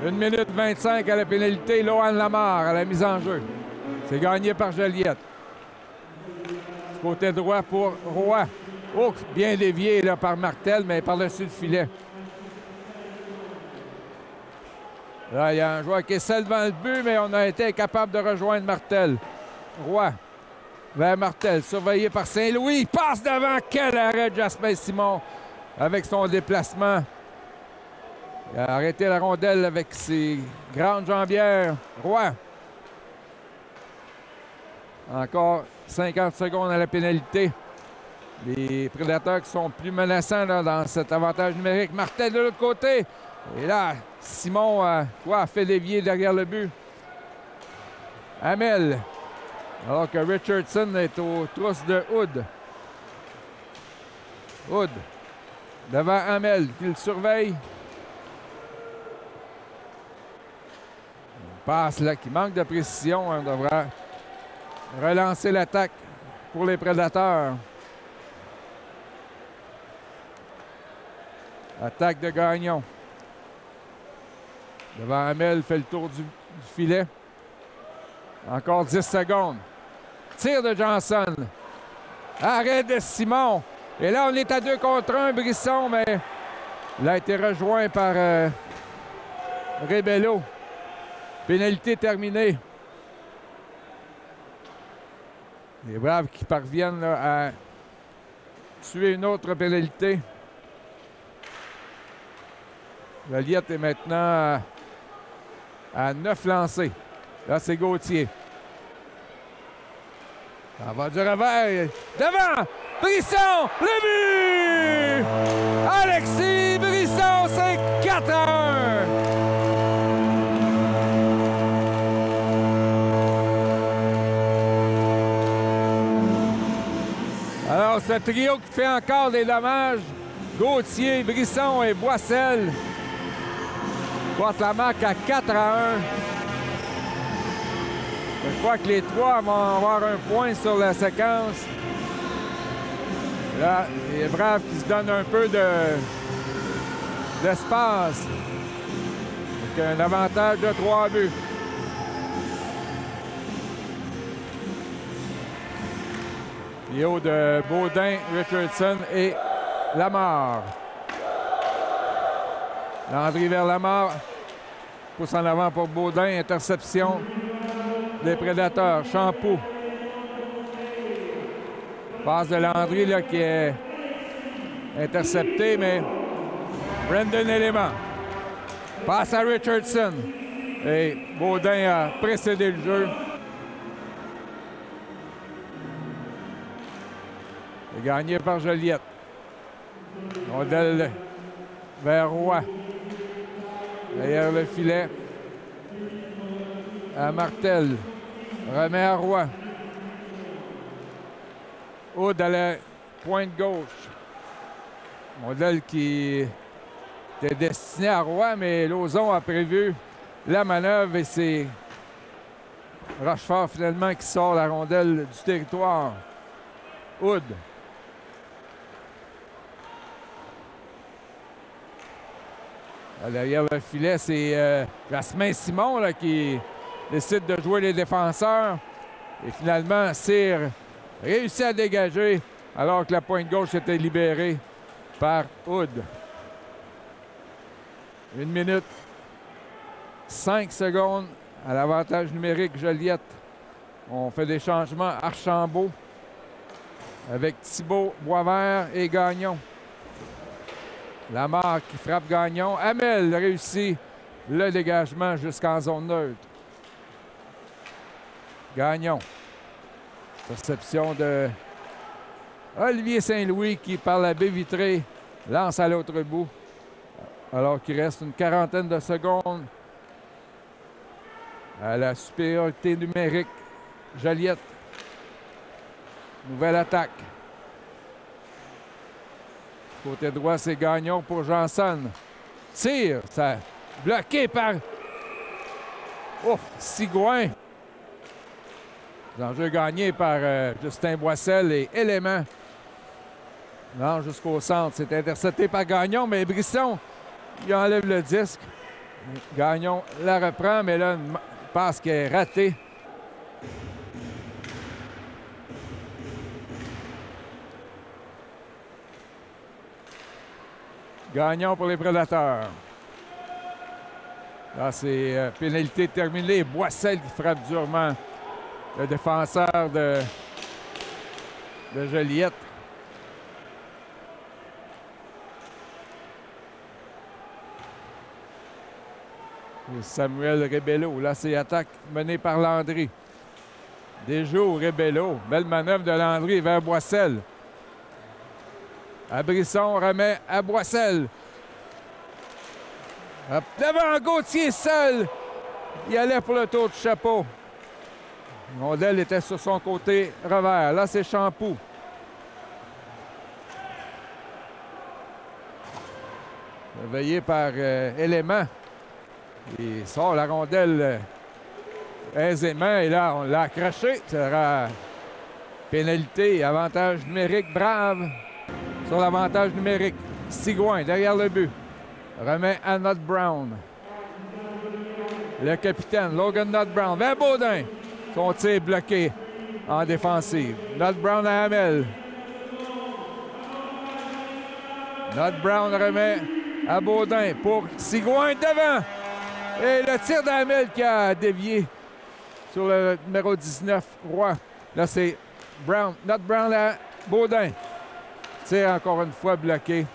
1 minute 25 à la pénalité, Lohan Lamar à la mise en jeu. C'est gagné par Joliette. Côté droit pour Roy. Oh, bien dévié là, par Martel, mais par-dessus le filet. Là, il y a un joueur qui est seul devant le but, mais on a été incapable de rejoindre Martel. Roy vers Martel, surveillé par Saint-Louis. Passe devant, quel arrêt de Jasmin Simon avec son déplacement. Il a arrêté la rondelle avec ses grandes jambières. Roy. Encore 50 secondes à la pénalité. Les prédateurs qui sont plus menaçants là, dans cet avantage numérique. Martel de l'autre côté. Et là, Simon a fait dévier derrière le but. Hamel. Alors que Richardson est aux trousses de Hood. Hood devant Hamel qui le surveille. Une passe là qui manque de précision. On devra relancer l'attaque pour les Prédateurs. Attaque de Gagnon. Devant Hamel, fait le tour du filet. Encore 10 secondes. Tir de Johnson. Arrêt de Simon. Et là, on est à 2 contre 1. Brisson, mais il a été rejoint par Rebello. Pénalité terminée. Les Braves qui parviennent là, à tuer une autre pénalité. Joliette est maintenant à 9 lancés. Là, c'est Gauthier. Ça va du revers. Devant! Brisson! Le but! Alexis Brisson, c'est 4-1! Alors, ce trio qui fait encore des dommages. Gauthier, Brisson et Boissel portent la marque à 4-1. Je crois que les trois vont avoir un point sur la séquence. Là, les Braves qui se donnent un peu d'espace. Avec un avantage de 3 buts. Trio de Baudin, Richardson et Lamar. Landry vers Lamar. Pousse en avant pour Baudin. Interception des Prédateurs. Champoux. Passe de Landry là, qui est intercepté, mais Brendan Élément. Passe à Richardson. Et Baudin a précédé le jeu. Et gagné par Joliette. Rondelle vers Roy. Derrière le filet. À Martel. Remet à Roy. Hood à la pointe gauche. Modèle qui était destiné à Roy, mais Lauzon a prévu la manœuvre et c'est Rochefort finalement qui sort la rondelle du territoire. Hood. Derrière le filet, c'est Jasmin Simon là, qui décide de jouer les défenseurs. Et finalement, Cyr réussit à dégager alors que la pointe gauche était libérée par Hood. 1 minute 5 secondes à l'avantage numérique Joliette. On fait des changements. Archambault avec Thibault, Boisvert et Gagnon. Lamar qui frappe Gagnon. Hamel réussit le dégagement jusqu'en zone neutre. Gagnon. Perception de Olivier Saint-Louis qui, par la baie vitrée, lance à l'autre bout. Alors qu'il reste une quarantaine de secondes à la supériorité numérique. Joliette. Nouvelle attaque. Côté droit, c'est Gagnon pour Janson. Tire, ça bloqué par Sigouin. L'enjeu gagné par Justin Boissel et Élément. Non, jusqu'au centre. C'est intercepté par Gagnon, mais Brisson, il enlève le disque. Gagnon la reprend, mais là, une passe qui est ratée. Gagnon pour les Prédateurs. Là, c'est pénalité terminée. Boissel qui frappe durement le défenseur de Joliette. Et Samuel Rebello. Là, c'est attaque menée par Landry. Desjous, Rebello. Belle manœuvre de Landry vers Boissel. À Brisson, remet à Boissel. Devant Gauthier seul. Il allait pour le tour de chapeau. Rondelle était sur son côté revers. Là, c'est Champoux. Surveillé par Élément. Il sort la rondelle aisément. Et là, on l'a accroché. Ça sera pénalité. Avantage numérique. Brave sur l'avantage numérique. Sigouin derrière le but. Remet à Nott Brown. Le capitaine, Logan Nott Brown. Vers Baudin. Son tir bloqué en défensive. Nott Brown à Hamel. Nott Brown remet à Baudin pour Sigouin devant. Et le tir d'Hamel qui a dévié sur le numéro 19, Roy. Là, c'est Brown. Nott Brown à Baudin. Tir encore une fois bloqué.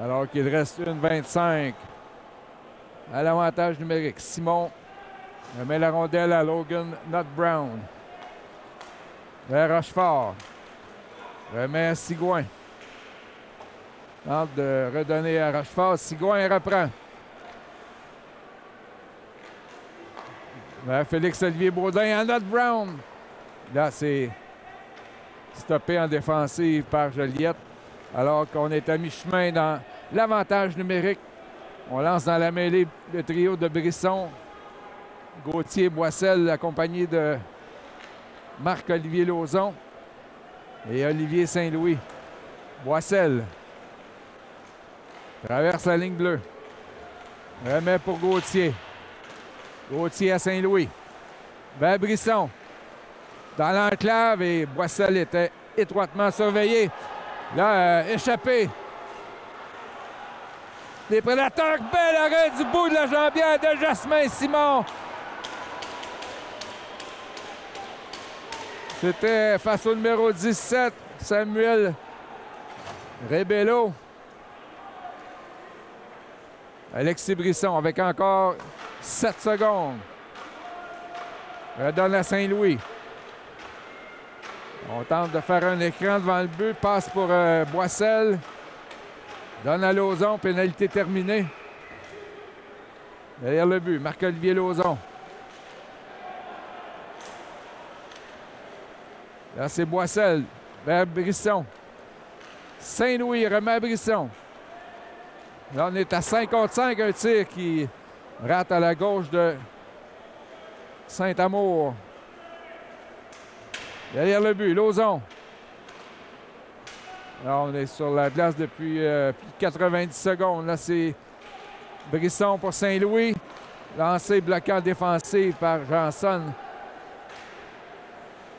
Alors qu'il reste 1,25 à l'avantage numérique. Simon remet la rondelle à Logan Nott Brown. Vers Rochefort. Remet à Sigouin. Tente de redonner à Rochefort. Sigouin reprend. Vers Félix-Olivier Baudin à Nott Brown. Là, c'est stoppé en défensive par Joliette. Alors qu'on est à mi-chemin dans l'avantage numérique. On lance dans la mêlée le trio de Brisson. Gauthier Boissel accompagné de Marc-Olivier Lauzon et Olivier Saint-Louis. Boissel traverse la ligne bleue. Remet pour Gauthier. Gauthier à Saint-Louis. Vers Brisson. Dans l'enclave et Boissel était étroitement surveillé. Là, échappé. Les Prédateurs, bel arrêt du bout de la jambière de Jasmin Simon. C'était face au numéro 17, Samuel Rebello. Alexis Brisson avec encore 7 secondes. Redonne à Saint-Louis. On tente de faire un écran devant le but. Passe pour Boissel. Donne à Lauzon. Pénalité terminée. Derrière le but, Marc-Olivier Lauzon. Là, c'est Boissel. Vers Brisson. Saint-Louis remet à Brisson. Là, on est à 5 contre 5. Un tir qui rate à la gauche de Saint-Amour. Derrière le but, Lauzon. Là, on est sur la glace depuis plus de 90 secondes. Là, c'est Brisson pour Saint-Louis. Lancé bloquant défensif par Janson.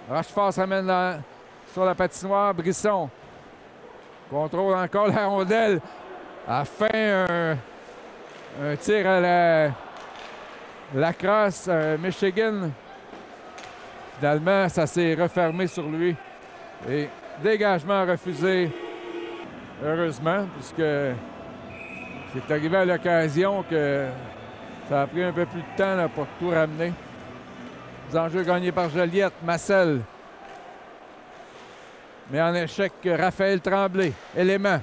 Rochefort s'amène sur la patinoire. Brisson contrôle encore la rondelle. A fait un tir à la crosse Michigan. Finalement, ça s'est refermé sur lui. Et dégagement refusé, heureusement, puisque c'est arrivé à l'occasion que ça a pris un peu plus de temps là, pour tout ramener. Les enjeux gagnés par Joliette. Massel met en échec Raphaël Tremblay. Élément.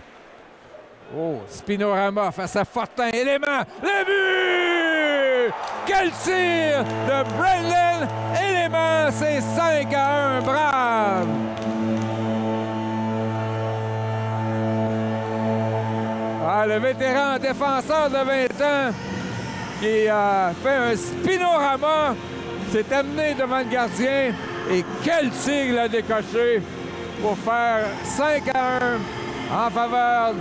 Oh, Spinorama face à Fortin. Élément. Le but! Quel tir de Brandon Élément! C'est 5-1. Brave! Ah, le vétéran défenseur de 20 ans qui a fait un spinorama, s'est amené devant le gardien et quel tir il a décoché pour faire 5-1 en faveur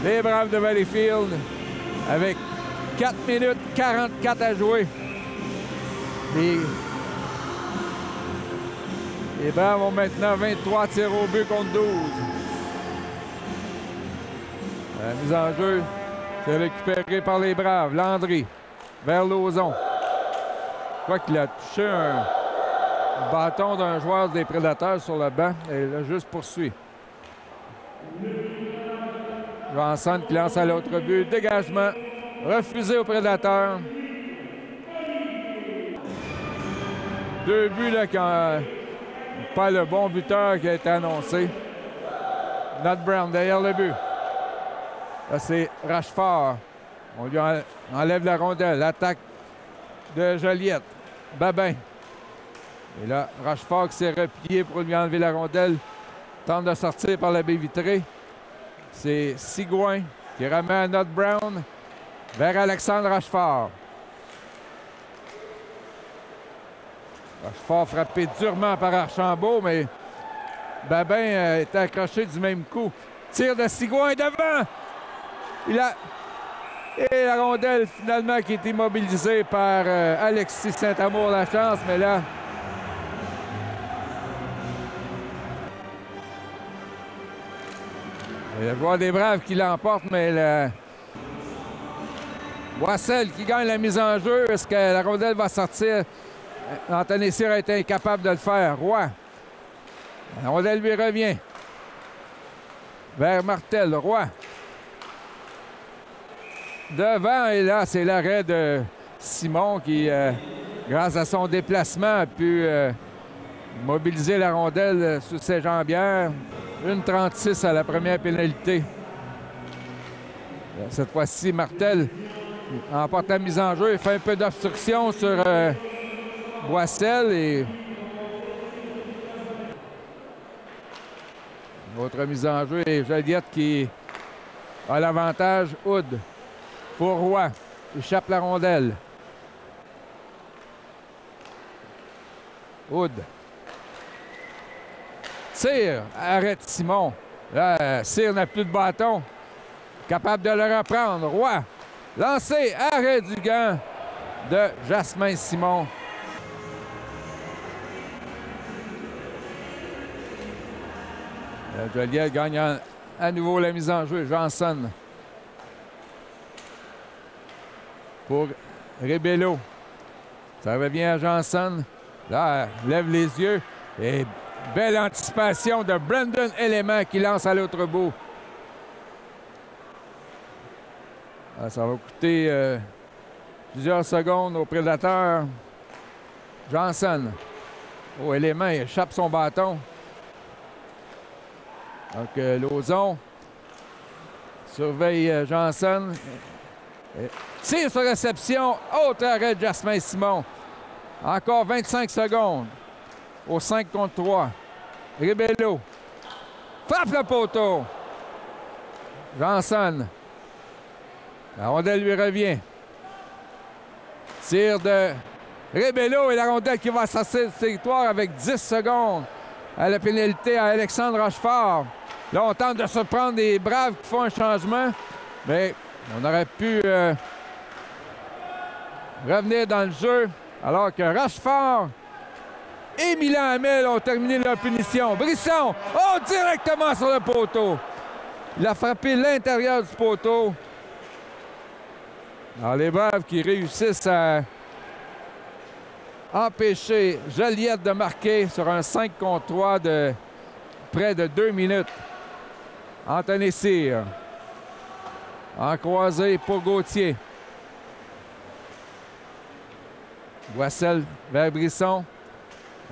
des Braves de Valleyfield avec 4 minutes 44 à jouer. Les Braves ont maintenant 23 tirs au but contre 12. La mise en jeu, c'est récupéré par les Braves. Landry vers Lauzon. Je crois qu'il a touché un bâton d'un joueur des Prédateurs sur le banc et il a juste poursuivi. Johansson qui lance à l'autre but. Dégagement refusé aux Prédateurs. 2 buts là, qui n'ont pas le bon buteur qui a été annoncé. Nott Brown derrière le but. Là, c'est Rochefort. On lui enlève la rondelle. L'attaque de Joliette. Babin. Et là, Rochefort qui s'est replié pour lui enlever la rondelle. Tente de sortir par la baie vitrée. C'est Sigouin qui ramène Nod Brown vers Alexandre Rochefort. Rochefort frappé durement par Archambault, mais Babin était accroché du même coup. Tir de Sigouin devant. Et la rondelle finalement qui est immobilisée par Alexis Saint-Amour, la chance, mais là... Il y a le joueur des Braves qui l'emporte, mais le... Boissel qui gagne la mise en jeu. Est-ce que la rondelle va sortir? Anthony Cyr a été incapable de le faire. Roy. La rondelle lui revient. Vers Martel. Roy. Devant, et là, c'est l'arrêt de Simon qui, grâce à son déplacement, a pu mobiliser la rondelle sous ses jambières. 1,36 à la première pénalité. Cette fois-ci, Martel emporte la mise en jeu et fait un peu d'obstruction sur Boissel. Et autre mise en jeu et Joliette qui a l'avantage. Hood pour Roy. Échappe la rondelle. Hood. Cyr arrête Simon. Là, Cyr n'a plus de bâton. Capable de le reprendre. Roy. Lancé. Arrêt du gant de Jasmin Simon. Joliette gagne à nouveau la mise en jeu. Janson. Pour Rébello. Ça revient à Janson. Là, lève les yeux. Et belle anticipation de Brandon Element qui lance à l'autre bout. Ah, ça va coûter plusieurs secondes au prédateur. Janson. Oh, Element échappe son bâton. Donc, Lauzon surveille Janson. Tire sur réception. Autre arrêt de Jasmin Simon. Encore 25 secondes. Au 5 contre 3. Ribello. Frappe le poteau. Janson. La rondelle lui revient. Tir de Ribello et la rondelle qui va sortir du territoire avec 10 secondes à la pénalité à Alexandre Rochefort. Là, on tente de surprendre les Braves qui font un changement, mais on aurait pu revenir dans le jeu alors que Rochefort et Milan Hamel ont terminé leur punition. Brisson, oh, directement sur le poteau. Il a frappé l'intérieur du poteau. Alors, les Braves qui réussissent à empêcher Joliette de marquer sur un 5 contre 3 de près de 2 minutes. Anthony Cyr. En croisé pour Gauthier. Boissel vers Brisson.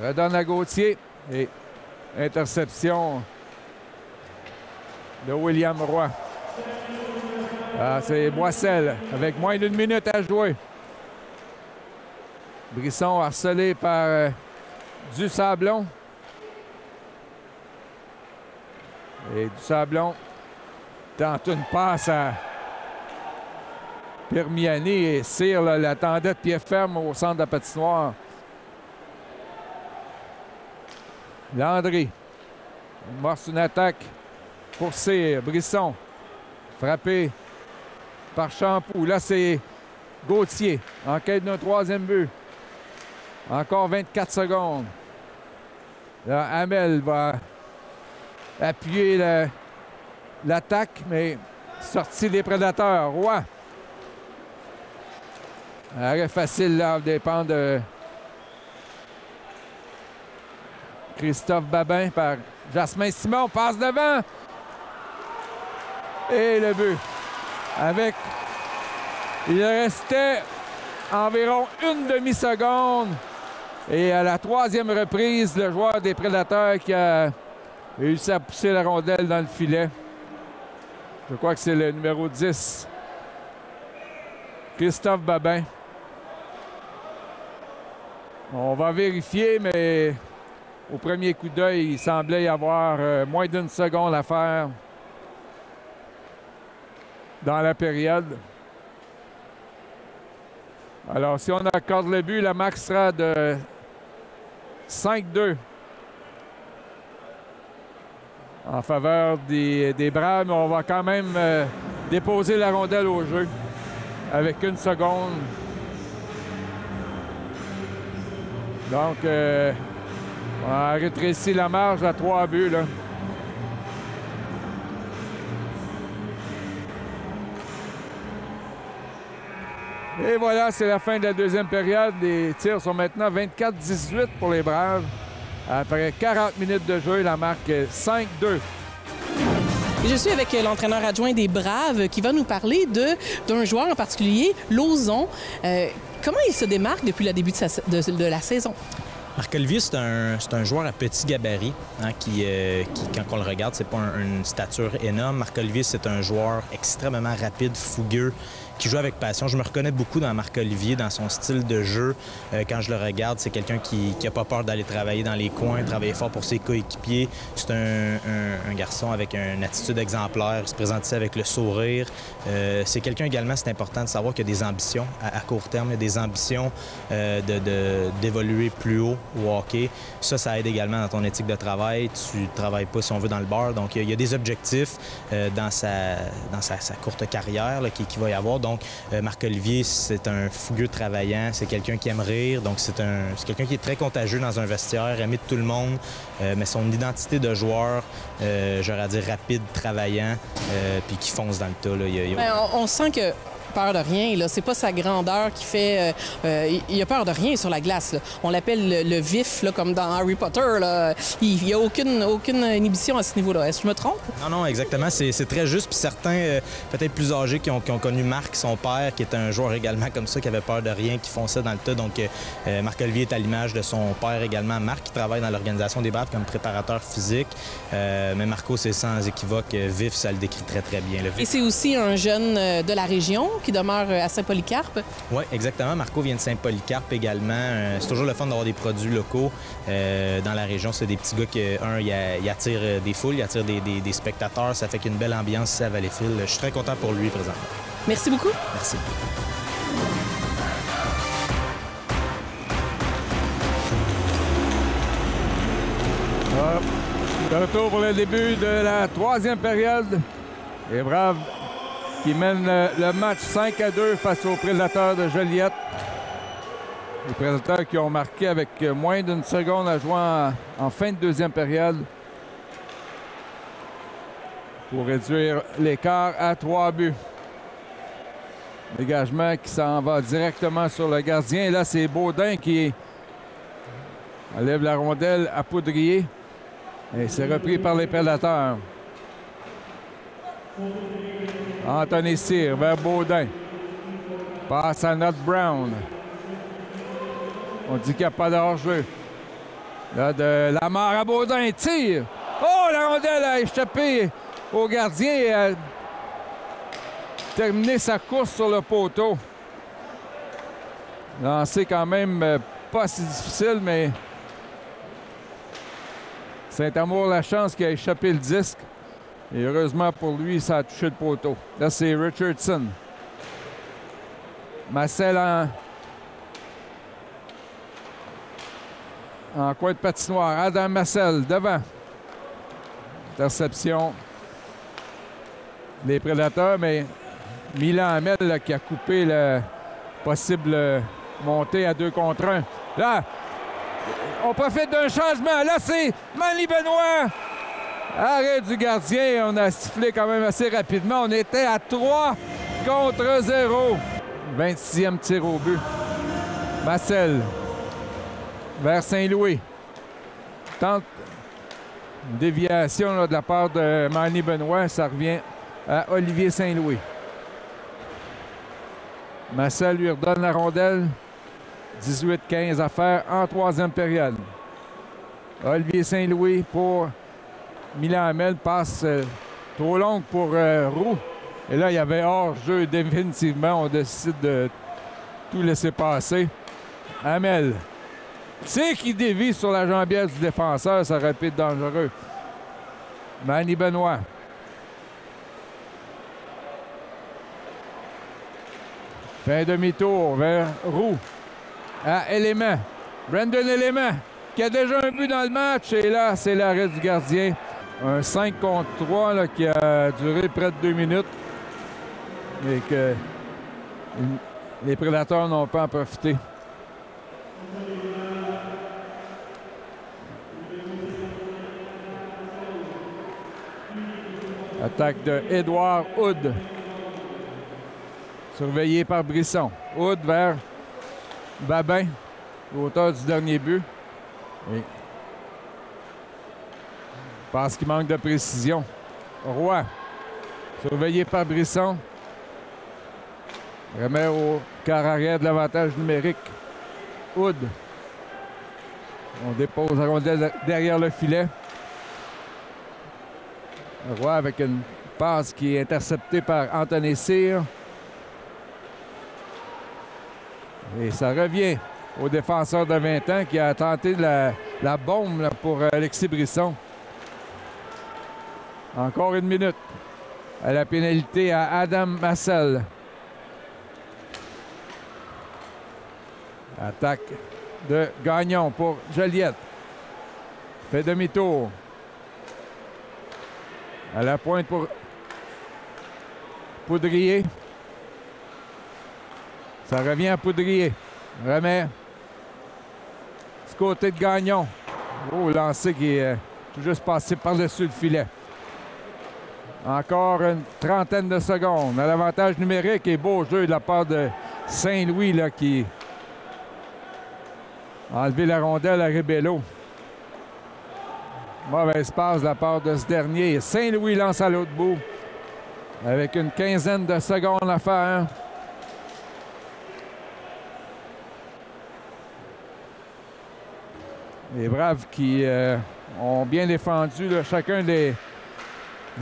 Redonne à Gauthier. Et interception de William Roy. Ah, c'est Boissel avec moins d'une minute à jouer. Brisson harcelé par Dusablon. Et Dusablon tente une passe à Permiani et Cyr l'attendait de pied ferme au centre de la patinoire. Landry amorce une attaque pour Cyr. Brisson frappé par Champoux. Là, c'est Gauthier en quête d'un troisième but. Encore 24 secondes. Là, Hamel va appuyer l'attaque, mais sortie des prédateurs. Roy. Arrêt facile là, dépend de Christophe Babin par Jasmin Simon. Passe devant. Et le but. Avec... Il restait environ une demi-seconde. Et à la troisième reprise, le joueur des prédateurs qui a réussi à pousser la rondelle dans le filet. Je crois que c'est le numéro 10. Christophe Babin. On va vérifier, mais au premier coup d'œil, il semblait y avoir moins d'une seconde à faire dans la période. Alors, si on accorde le but, la marque sera de 5-2 en faveur des Braves, mais on va quand même déposer la rondelle au jeu avec 1 seconde. Donc, on a rétréci la marge à 3 buts, là. Et voilà, c'est la fin de la deuxième période. Les tirs sont maintenant 24-18 pour les Braves. Après 40 minutes de jeu, la marque est 5-2. Et je suis avec l'entraîneur adjoint des Braves qui va nous parler d'un joueur en particulier, Lauzon. Comment il se démarque depuis le début de la saison? Marc-Olivier, c'est un joueur à petit gabarit, hein, qui, quand on le regarde, c'est pas une stature énorme. Marc-Olivier, c'est un joueur extrêmement rapide, fougueux, qui joue avec passion. Je me reconnais beaucoup dans Marc-Olivier, dans son style de jeu. Quand je le regarde, c'est quelqu'un qui n'a pas peur d'aller travailler dans les coins, travailler fort pour ses coéquipiers. C'est un garçon avec une attitude exemplaire. Il se présente ici avec le sourire. C'est quelqu'un également, c'est important de savoir qu'il y a des ambitions à court terme. Il y a des ambitions d'évoluer plus haut au hockey. Ça aide également dans ton éthique de travail. Tu ne travailles pas, si on veut, dans le beurre. Donc, il y a des objectifs dans sa courte carrière là, qui va y avoir. Donc, Marc-Olivier, c'est un fougueux travaillant, c'est quelqu'un qui aime rire, donc c'est quelqu'un qui est très contagieux dans un vestiaire, aimé de tout le monde, mais son identité de joueur, j'aurais dit rapide, travaillant, puis qui fonce dans le tas. Là. On sent que peur de rien, là. C'est pas sa grandeur qui fait... il a peur de rien sur la glace, là. On l'appelle le vif, là, comme dans Harry Potter, là. Il n'y a aucune inhibition à ce niveau-là. Est-ce que je me trompe? Non, exactement. C'est très juste. Puis certains, peut-être plus âgés, qui ont connu Marc, son père, qui est un joueur également comme ça, qui avait peur de rien, qui fonçait dans le tas. Donc, Marc-Olivier est à l'image de son père également. Marc, qui travaille dans l'organisation des Braves comme préparateur physique. Mais Marco, c'est sans équivoque. Vif, ça le décrit très, très bien. Et c'est aussi un jeune de la région qui demeure à Saint-Polycarpe. Oui, exactement. Marco vient de Saint-Polycarpe également. C'est toujours le fun d'avoir des produits locaux dans la région. C'est des petits gars qui, il attire des foules, il attire des spectateurs. Ça fait qu'une belle ambiance ici à Valleyfield. Je suis très content pour lui présentement. Merci beaucoup. Merci. De retour pour le début de la troisième période. Les Braves qui mènent le match 5-2 face aux Prédateurs de Joliette. Les Prédateurs qui ont marqué avec moins d'une seconde à jouer en fin de deuxième période pour réduire l'écart à 3 buts. Dégagement qui s'en va directement sur le gardien. Et là, c'est Baudin qui enlève la rondelle à Poudrier. Et c'est repris par les Prédateurs. Anthony Cyr vers Baudin. Passe à Nott Brown. On dit qu'il n'y a pas de hors-jeu. Là, de Lamar à Baudin. Tire. Oh, la rondelle a échappé au gardien et a terminé sa course sur le poteau. Lancé quand même pas si difficile, mais Saint-Amour la chance qu'il a échappé le disque. Et heureusement pour lui, ça a touché le poteau. Là, c'est Richardson. Marcel en coin de patinoire. Adam Marcel devant. Interception des Prédateurs, mais Milan Hamel là, qui a coupé la possible montée à 2 contre 1. Là, on profite d'un changement. Là, c'est Manny Benoit. Arrêt du gardien. On a sifflé quand même assez rapidement. On était à 3 contre 0. 26e tir au but. Marcel vers Saint-Louis. Tente une déviation là, de la part de Manny Benoit. Ça revient à Olivier Saint-Louis. Marcel lui redonne la rondelle. 18-15 à faire en troisième période. Olivier Saint-Louis pour Milan Hamel. Passe trop longue pour Roux. Et là, il y avait hors-jeu définitivement. On décide de tout laisser passer. Hamel C'est qui dévie sur la jambière du défenseur, ça aurait pu être dangereux. Manny Benoit. Fait un demi-tour vers Roux. À Élément. Brandon Élément, qui a déjà un but dans le match. Et là, c'est l'arrêt du gardien. Un 5 contre 3 là, qui a duré près de 2 minutes. Et que les Prédateurs n'ont pas en profité. Attaque de Édouard Hood. Surveillé par Brisson. Hood vers Babin, l'auteur du dernier but. Et parce qu'il manque de précision. Roy, surveillé par Brisson. Remet au quart arrière de l'avantage numérique. Hood. On dépose la rondelle derrière le filet. Roy avec une passe qui est interceptée par Anthony Cyr. Et ça revient au défenseur de 20 ans qui a tenté la bombe là, pour Alexis Brisson. Encore une minute. À la pénalité à Adam Massel. Attaque de Gagnon pour Joliette. Fait demi-tour. À la pointe pour Poudrier. Ça revient à Poudrier. Remet du côté de Gagnon. Oh, lancé qui est tout juste passé par-dessus le filet. Encore une trentaine de secondes. À l'avantage numérique et beau jeu de la part de Saint-Louis là, qui a enlevé la rondelle à Ribello. Mauvaise passe de la part de ce dernier. Saint-Louis lance à l'autre bout avec une quinzaine de secondes à faire. Les Braves qui ont bien défendu là, chacun des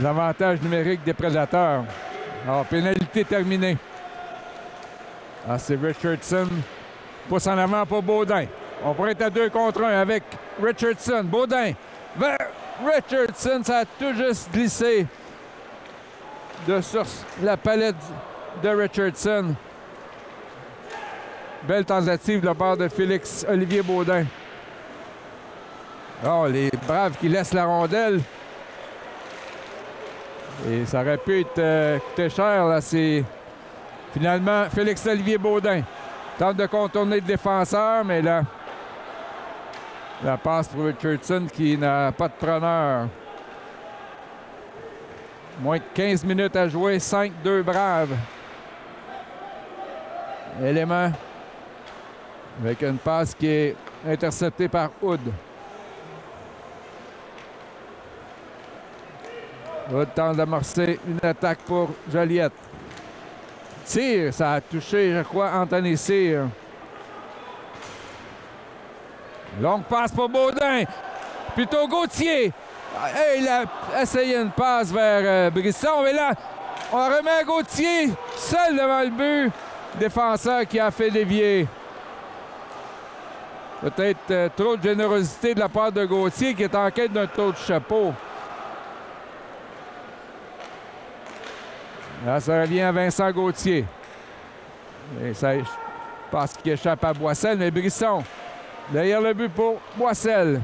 avantages numériques des Prédateurs. Alors, pénalité terminée. Ah, c'est Richardson. Pousse en avant pour Baudin. On pourrait être à 2 contre 1 avec Richardson. Baudin vers Richardson. Ça a tout juste glissé sur la palette de Richardson. Belle tentative de la part de Félix-Olivier Baudin. Oh, les Braves qui laissent la rondelle. Et ça aurait pu être coûté cher. Là, c'est finalement Félix-Olivier Baudin. Tente de contourner le défenseur, mais là, la passe pour Richardson qui n'a pas de preneur. Moins de 15 minutes à jouer. 5-2 Braves. Élément avec une passe qui est interceptée par Hood. Hood tente d'amorcer une attaque pour Joliette. Cyr, ça a touché, je crois, Anthony Cyr. Longue passe pour Baudin. Plutôt Gauthier. Il a essayé une passe vers Brisson. Mais là, on remet Gauthier seul devant le but. Défenseur qui a fait dévier. Peut-être trop de générosité de la part de Gauthier qui est en quête d'un tour de chapeau. Là, ça revient à Vincent Gauthier. Et ça passe qui échappe à Boissel, mais Brisson, derrière le but pour Boissel.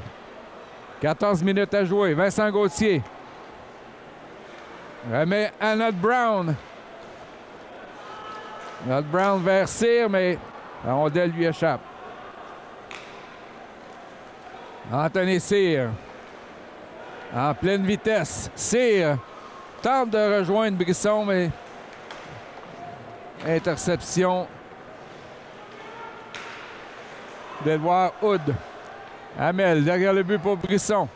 14 minutes à jouer. Vincent Gauthier. Remet à Nod Brown. Nod Brown vers Cyr, mais la rondelle lui échappe. Anthony Cyr. En pleine vitesse. Cyr tente de rejoindre Brisson, mais interception d'Edouard Hood. Hamel derrière le but pour Brisson.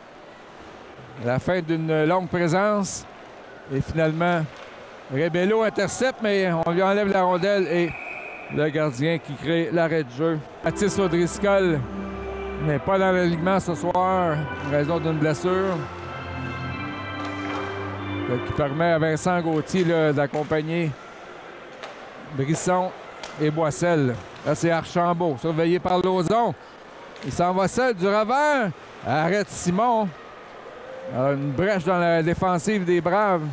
À la fin d'une longue présence. Et finalement, Ribello intercepte, mais on lui enlève la rondelle et le gardien qui crée l'arrêt de jeu. Mathis O'Driscoll n'est pas dans l'alignement ce soir en raison d'une blessure. Qui permet à Vincent Gauthier d'accompagner Brisson et Boissel. Là, c'est Archambault, surveillé par Lauzon. Il s'en va seul du revers. Arrête Simon. Alors, une brèche dans la défensive des Braves.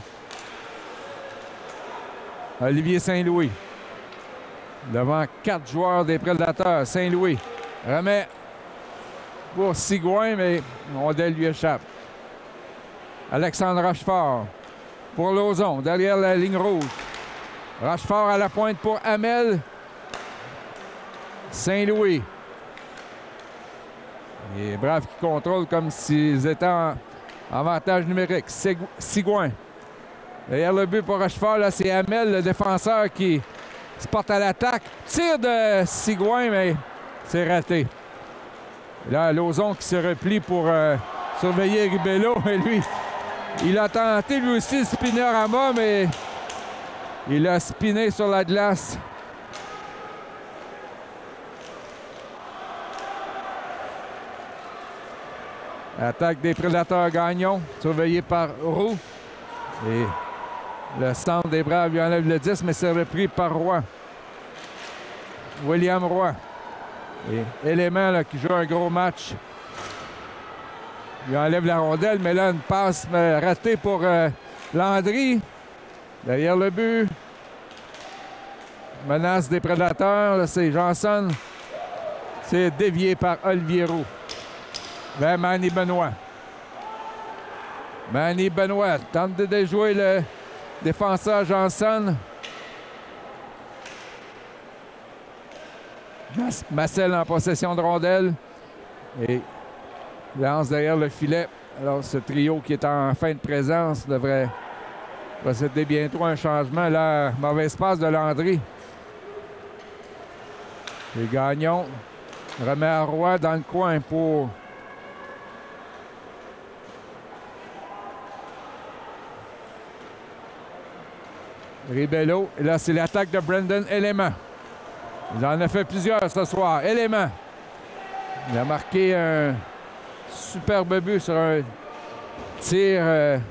Olivier Saint-Louis. Devant 4 joueurs des Prédateurs. Saint-Louis remet pour Sigouin, mais Rondelle lui échappe. Alexandre Rochefort pour Lauzon, derrière la ligne rouge. Rochefort à la pointe pour Hamel. Saint-Louis. Les Braves qui contrôlent comme s'ils étaient en avantage numérique. Sigouin. Derrière le but pour Rochefort, là, c'est Hamel, le défenseur, qui se porte à l'attaque. Tir de Sigouin, mais c'est raté. Et là, Lauzon qui se replie pour surveiller Ribello. Et lui, il a tenté lui aussi le spinorama, mais il a spiné sur la glace. Attaque des Prédateurs Gagnon, surveillé par Roux. Et le centre des Braves lui enlève le 10, mais c'est repris par Roy. William Roy. Et Élément là, qui joue un gros match. Il enlève la rondelle, mais là, une passe ratée pour Landry. Derrière le but. Menace des Prédateurs. Là, c'est Janson. C'est dévié par Olivier Roux. Vers Manny Benoit. Manny Benoit tente de déjouer le défenseur Janson. Massel en possession de rondelle. Et lance derrière le filet. Alors, ce trio qui est en fin de présence devrait procéder bientôt à un changement. Là, mauvaise passe de Landry. Et Gagnon remet à Roy dans le coin pour Ribello. Et là, c'est l'attaque de Brendan Élément. Il en a fait plusieurs ce soir. Élément. Il a marqué un superbe but sur un tir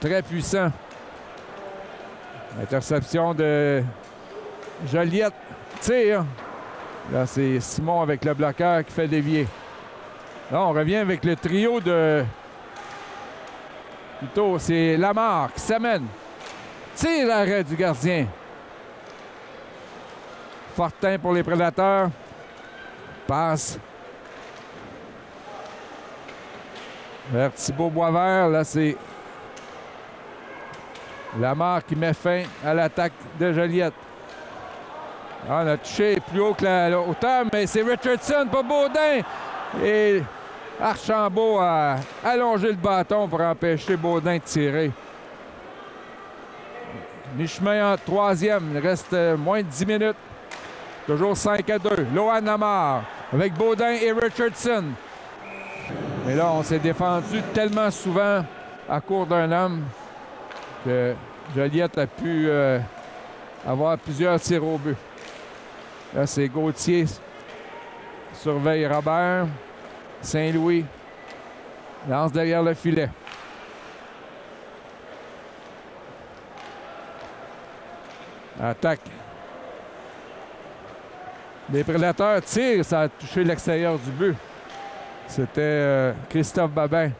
très puissant. Interception de Joliette. Tire. Là, c'est Simon avec le bloqueur qui fait dévier. Là, on revient avec le trio de... Plutôt, c'est Lamar qui s'amène. Tire l'arrêt du gardien. Fortin pour les Prédateurs. Passe. Vers Thibaut Boisvert. Là, c'est Lamar qui met fin à l'attaque de Joliette. Ah, on a touché plus haut que la hauteur, mais c'est Richardson, pas Baudin. Et Archambault a allongé le bâton pour empêcher Baudin de tirer. Mi-chemin en troisième. Il reste moins de 10 minutes. Toujours 5-2. Lohan Lamar avec Baudin et Richardson. Mais là, on s'est défendu tellement souvent à court d'un homme que Joliette a pu avoir plusieurs tirs au but. Là, c'est Gauthier. Surveille Robert. Saint-Louis. Lance derrière le filet. Attaque. Les Prédateurs tirent. Ça a touché l'extérieur du but. C'était Christophe Babin.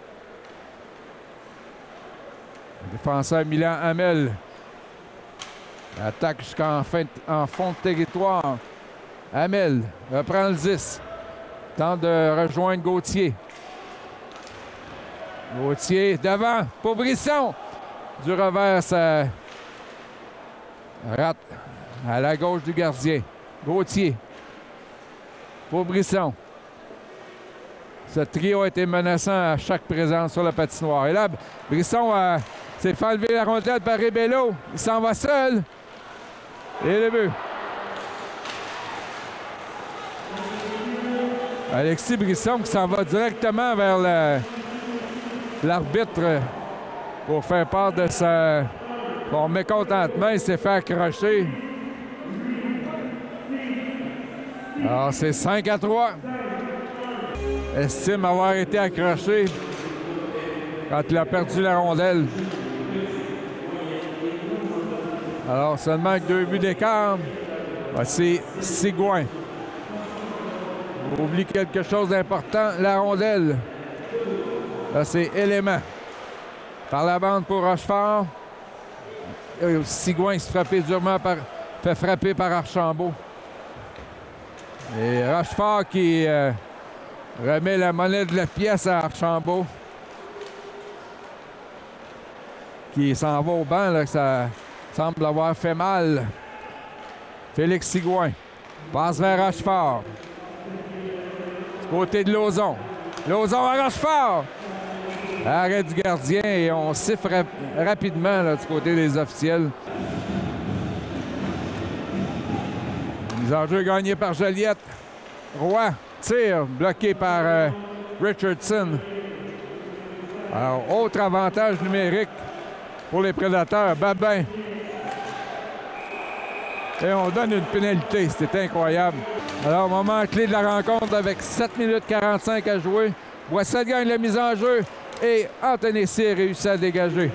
Le défenseur Milan Hamel. Attaque jusqu'en fond de territoire. Hamel reprend le 10. Tente de rejoindre Gauthier. Gauthier devant pour Brisson. Du revers, ça rate à la gauche du gardien. Gauthier pour Brisson. Ce trio a été menaçant à chaque présence sur la patinoire. Et là, Brisson s'est fait enlever la rondelle par Ribello. Il s'en va seul. Et le but. Alexis Brisson qui s'en va directement vers l'arbitre pour faire part de son mécontentement. Il s'est fait accrocher. Alors, c'est 5-3. Estime avoir été accroché quand il a perdu la rondelle. Alors, seulement avec 2 buts d'écart. Voici Sigouin. Oublie quelque chose d'important, la rondelle. Là, c'est Élément. Par la bande pour Rochefort. Sigouin se fait frapper par Archambault. Et Rochefort qui remet la monnaie de la pièce à Archambault. Qui s'en va au banc, là, que ça semble avoir fait mal. Félix Sigouin passe vers Rochefort. Du côté de Lauzon. Lauzon à Rochefort. Arrêt du gardien et on siffle rapidement là, du côté des officiels. Mise en jeu gagnée par Joliette. Roy tire, bloqué par Richardson. Alors, autre avantage numérique pour les Prédateurs. Babin. Et on donne une pénalité. C'était incroyable. Alors, moment clé de la rencontre avec 7 minutes 45 à jouer. Boissel gagne la mise en jeu et Anthony Cyr réussit à dégager.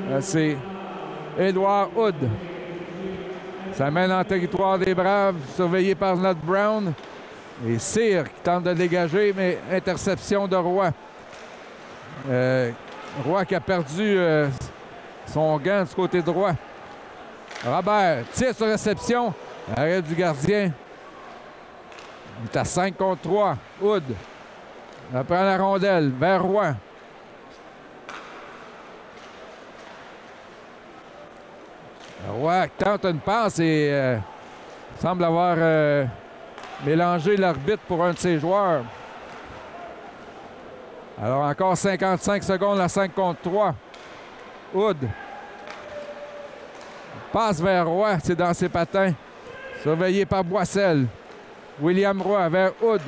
Là, c'est Édouard Hood. Ça mène en territoire des Braves, surveillé par Nut Brown. Et Cyr qui tente de dégager, mais interception de Roy. Roy qui a perdu son gant du côté droit. Robert tire sur réception. Arrêt du gardien. Il est à 5 contre 3. Hood. Elle prend la rondelle vers Roy. Roy tente une passe et semble avoir mélangé l'arbitre pour un de ses joueurs. Alors encore 55 secondes à 5 contre 3. Hood. Passe vers Roy, c'est dans ses patins. Surveillé par Boissel. William Roy vers Hood.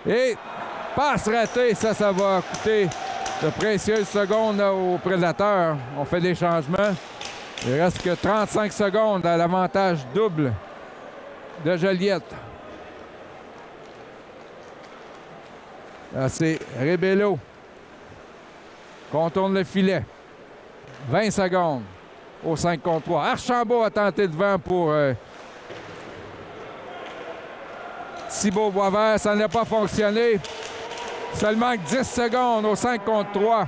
Et passe ratée, ça va coûter de précieuses secondes aux Prédateurs. On fait des changements. Il reste que 35 secondes à l'avantage double de Joliette. Là, c'est Rebello. Contourne le filet. 20 secondes au 5 contre 3. Archambault a tenté devant pour Thibaut Boisvert. Ça n'a pas fonctionné. Seulement 10 secondes au 5 contre 3.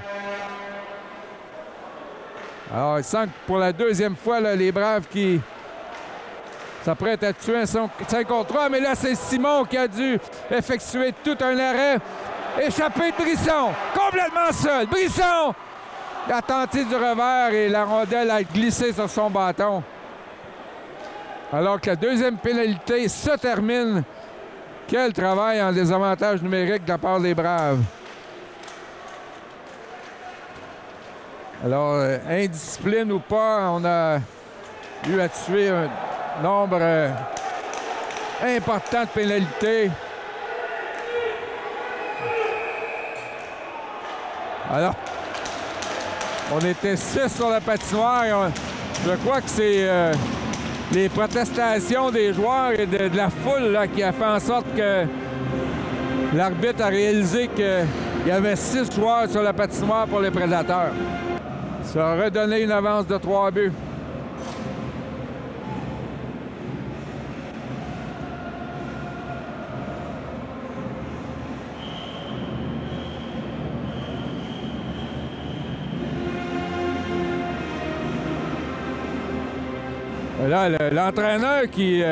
Alors, il sent que pour la deuxième fois, là, les Braves qui s'apprêtent à tuer un 5 contre 3. Mais là, c'est Simon qui a dû effectuer tout un arrêt. Échappé de Brisson. Complètement seul. Brisson a tenté du revers et la rondelle a glissé sur son bâton. Alors que la deuxième pénalité se termine. Quel travail en désavantage numérique de la part des Braves. Alors, indiscipline ou pas, on a eu à tuer un nombre important de pénalités. Alors, on était 6 sur la patinoire. Je crois que c'est les protestations des joueurs et de la foule là, qui a fait en sorte que l'arbitre a réalisé qu'il y avait 6 joueurs sur la patinoire pour les Prédateurs. Ça aurait donné une avance de 3 buts. Là, l'entraîneur qui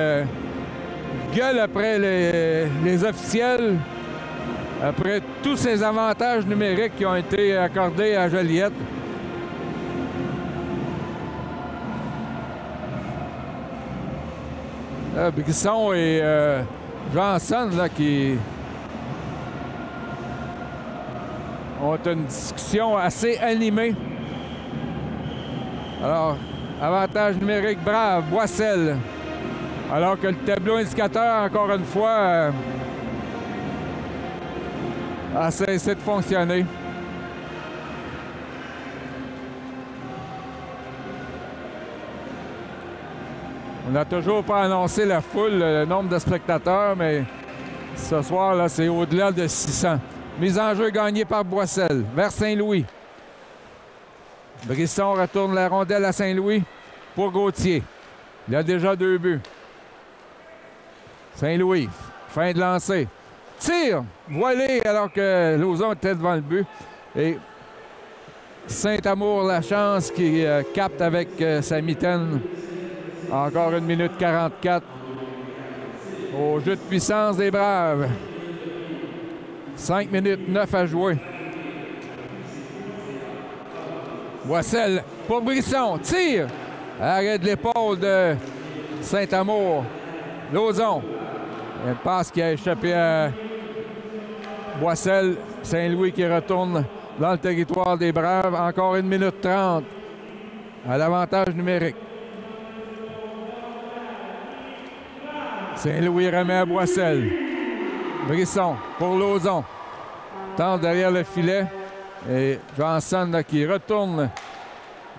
gueule après les officiels, après tous ces avantages numériques qui ont été accordés à Joliette. Là, Brisson et Johnson là, qui ont une discussion assez animée. Alors, avantage numérique Brave, Boissel. Alors que le tableau indicateur, encore une fois, a cessé de fonctionner. On n'a toujours pas annoncé la foule, le nombre de spectateurs, mais ce soir, là, c'est au-delà de 600. Mise en jeu gagnée par Boissel, vers Saint-Louis. Brisson retourne la rondelle à Saint-Louis pour Gauthier. Il a déjà 2 buts. Saint-Louis, fin de lancer. Tire, voilé alors que Lauson était devant le but. Et Saint-Amour, la chance qui capte avec sa mitaine. Encore 1 minute 44. Au jeu de puissance des Braves. 5 minutes 9 à jouer. Boissel pour Brisson. Tire. Arrêt de l'épaule de Saint-Amour. Lauzon. Une passe qui a échappé à Boissel. Saint-Louis qui retourne dans le territoire des Braves. Encore 1 minute 30 à l'avantage numérique. Saint-Louis remet à Boissel. Brisson pour Lauzon. Tente derrière le filet. Et Johnson là, qui retourne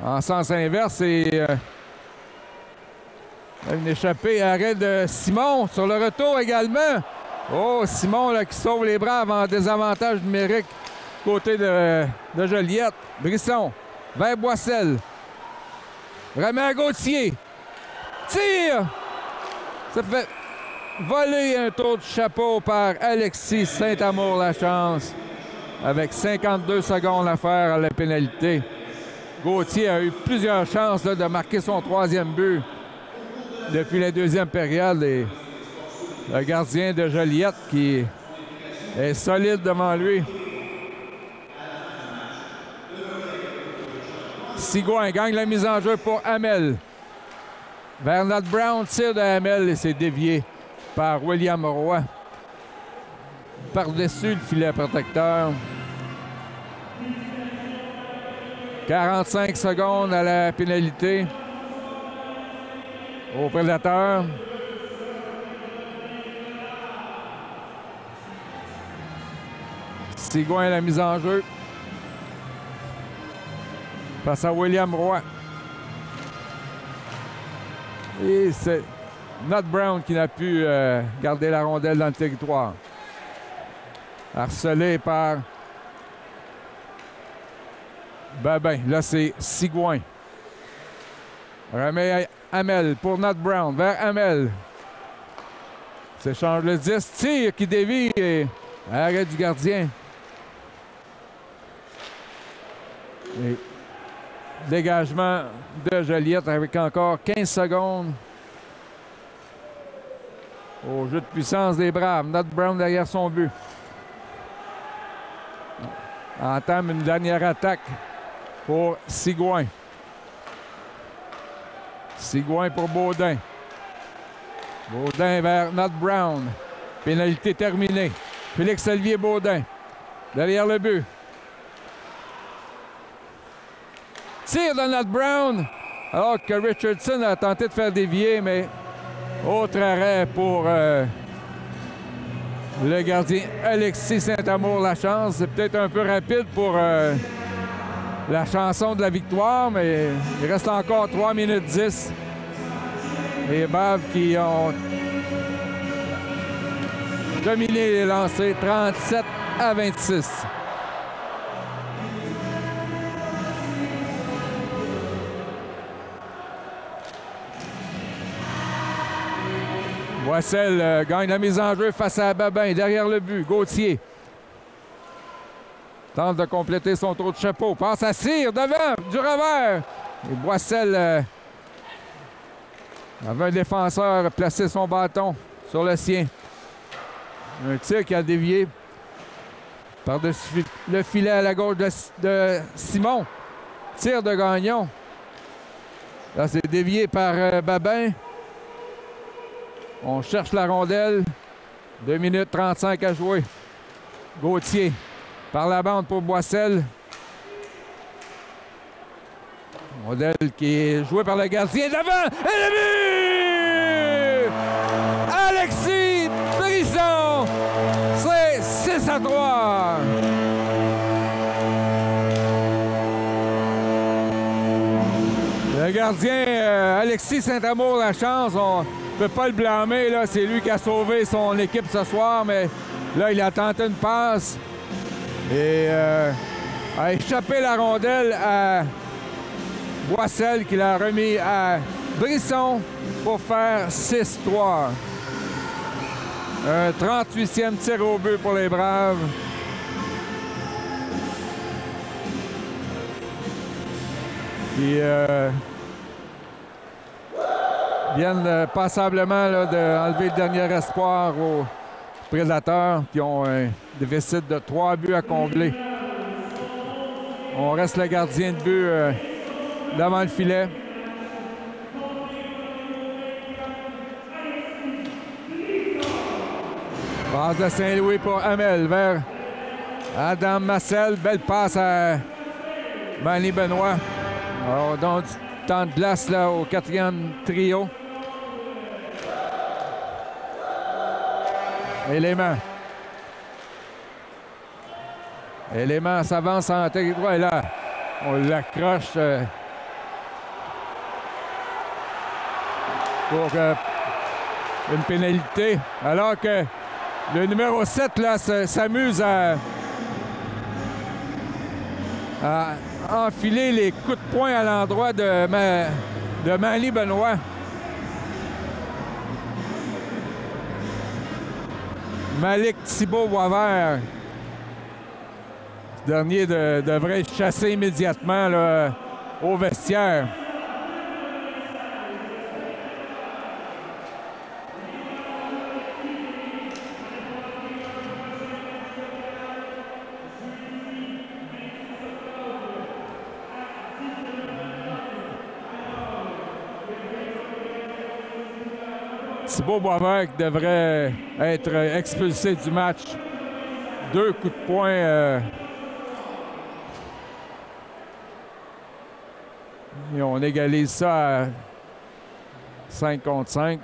en sens inverse. Et une échappée. Arrêt de Simon sur le retour également. Oh, Simon là, qui sauve les Braves en désavantage numérique côté de Joliette. Brisson vers Boissel. Remet à Gauthier. Tire! Ça fait voler un tour de chapeau par Alexis Saint-Amour, la chance. Avec 52 secondes à faire à la pénalité. Gauthier a eu plusieurs chances là, de marquer son 3e but depuis la 2e période. Et le gardien de Joliette qui est solide devant lui. Sigouin gagne la mise en jeu pour Hamel. Bernard Brown tire de Hamel et c'est dévié par William Roy. Par-dessus le filet protecteur. 45 secondes à la pénalité au prédateur. Sigouin la mise en jeu. Face à William Roy. Et c'est Not Brown qui n'a pu garder la rondelle dans le territoire. Harcelé par Babin. Là, c'est Sigouin. Remet à Hamel pour Not Brown. Vers Hamel. S'échange le 10. Tire qui dévie et arrêt du gardien. Et dégagement de Joliette avec encore 15 secondes. Au jeu de puissance des Braves. Not Brown derrière son but. Entame une dernière attaque pour Sigouin. Sigouin pour Baudin. Baudin vers Not Brown. Pénalité terminée. Félix-Olivier Baudin. Derrière le but. Tire de Not Brown. Alors que Richardson a tenté de faire dévier, mais autre arrêt pour le gardien Alexis Saint-Amour, la chance. C'est peut-être un peu rapide pour la chanson de la victoire, mais il reste encore 3 minutes 10. Les Braves qui ont dominé les lancers 37-26. Boissel gagne la mise en jeu face à Babin, derrière le but. Gauthier tente de compléter son tour de chapeau. Passe à Cyr, devant, du revers. Et Boissel avait un défenseur placé son bâton sur le sien. Un tir qui a dévié par-dessus le filet à la gauche de Simon. Tir de Gagnon. Là, c'est dévié par Babin. On cherche la rondelle. 2 minutes 35 à jouer. Gauthier par la bande pour Boissel. Rondelle qui est jouée par le gardien devant. Et le but! Alexis Brisson! C'est 6-3. Le gardien Alexis Saint-Amour, la chance. On ne peut pas le blâmer. C'est lui qui a sauvé son équipe ce soir, mais là, il a tenté une passe et a échappé la rondelle à Boissel qui l'a remis à Brisson pour faire 6-3. Un 38e tir au but pour les Braves. Qui viennent passablement d'enlever le dernier espoir aux Prédateurs qui ont un déficit de 3 buts à combler. On reste le gardien de but devant le filet. Passe de Saint-Louis pour Hamel vers Adam Marcel. Belle passe à Manny Benoit. Alors, donc du temps de glace là, au 4e trio. Élément s'avance en territoire. Et là, on l'accroche pour une pénalité. Alors que le numéro 7 là s'amuse à enfiler les coups de poing à l'endroit de Manny Benoit. Malik Thibault-Boisvert. Ce dernier devrait être chassé immédiatement là, au vestiaire. Thibault-Boisvert qui devrait être expulsé du match. 2 coups de poing. Et on égalise ça à 5 contre 5.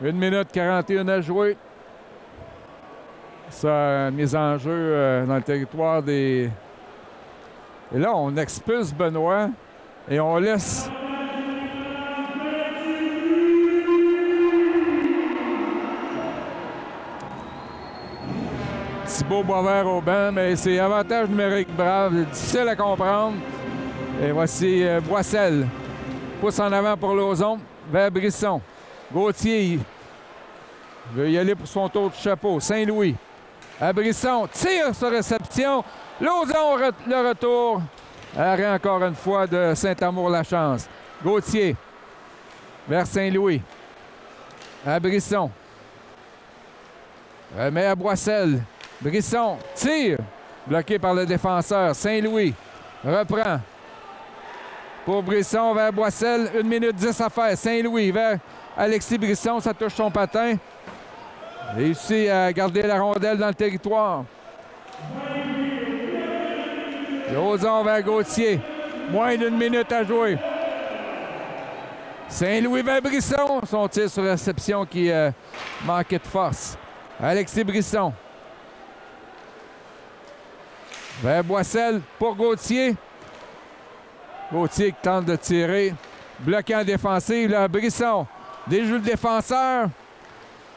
Une minute 41 à jouer. Ça, mise en jeu dans le territoire des... Et là, on expulse Benoit et on laisse... Thibault-Boisvert au banc, mais c'est avantage numérique Brave, difficile à comprendre. Et voici Boissel. Pousse en avant pour Lauzon, vers Brisson. Gauthier, il veut y aller pour son tour de chapeau. Saint-Louis. À Brisson, tire sur réception. Lauzon, le retour. Arrêt encore une fois de Saint-Amour-Lachance. Gauthier vers Saint-Louis. À Brisson. Remet à Boissel. Brisson tire. Bloqué par le défenseur. Saint-Louis reprend. Pour Brisson vers Boissel. 1 minute 10 à faire. Saint-Louis vers Alexis Brisson. Ça touche son patin. Réussit à garder la rondelle dans le territoire. Lauzon vers Gauthier. Moins d'1 minute à jouer. Saint-Louis vers Brisson. Son tir sur réception qui manquait de force. Alexis Brisson. Vers Boissel pour Gauthier. Gauthier qui tente de tirer. Bloqué en défensive. Là, Brisson déjoue le défenseur.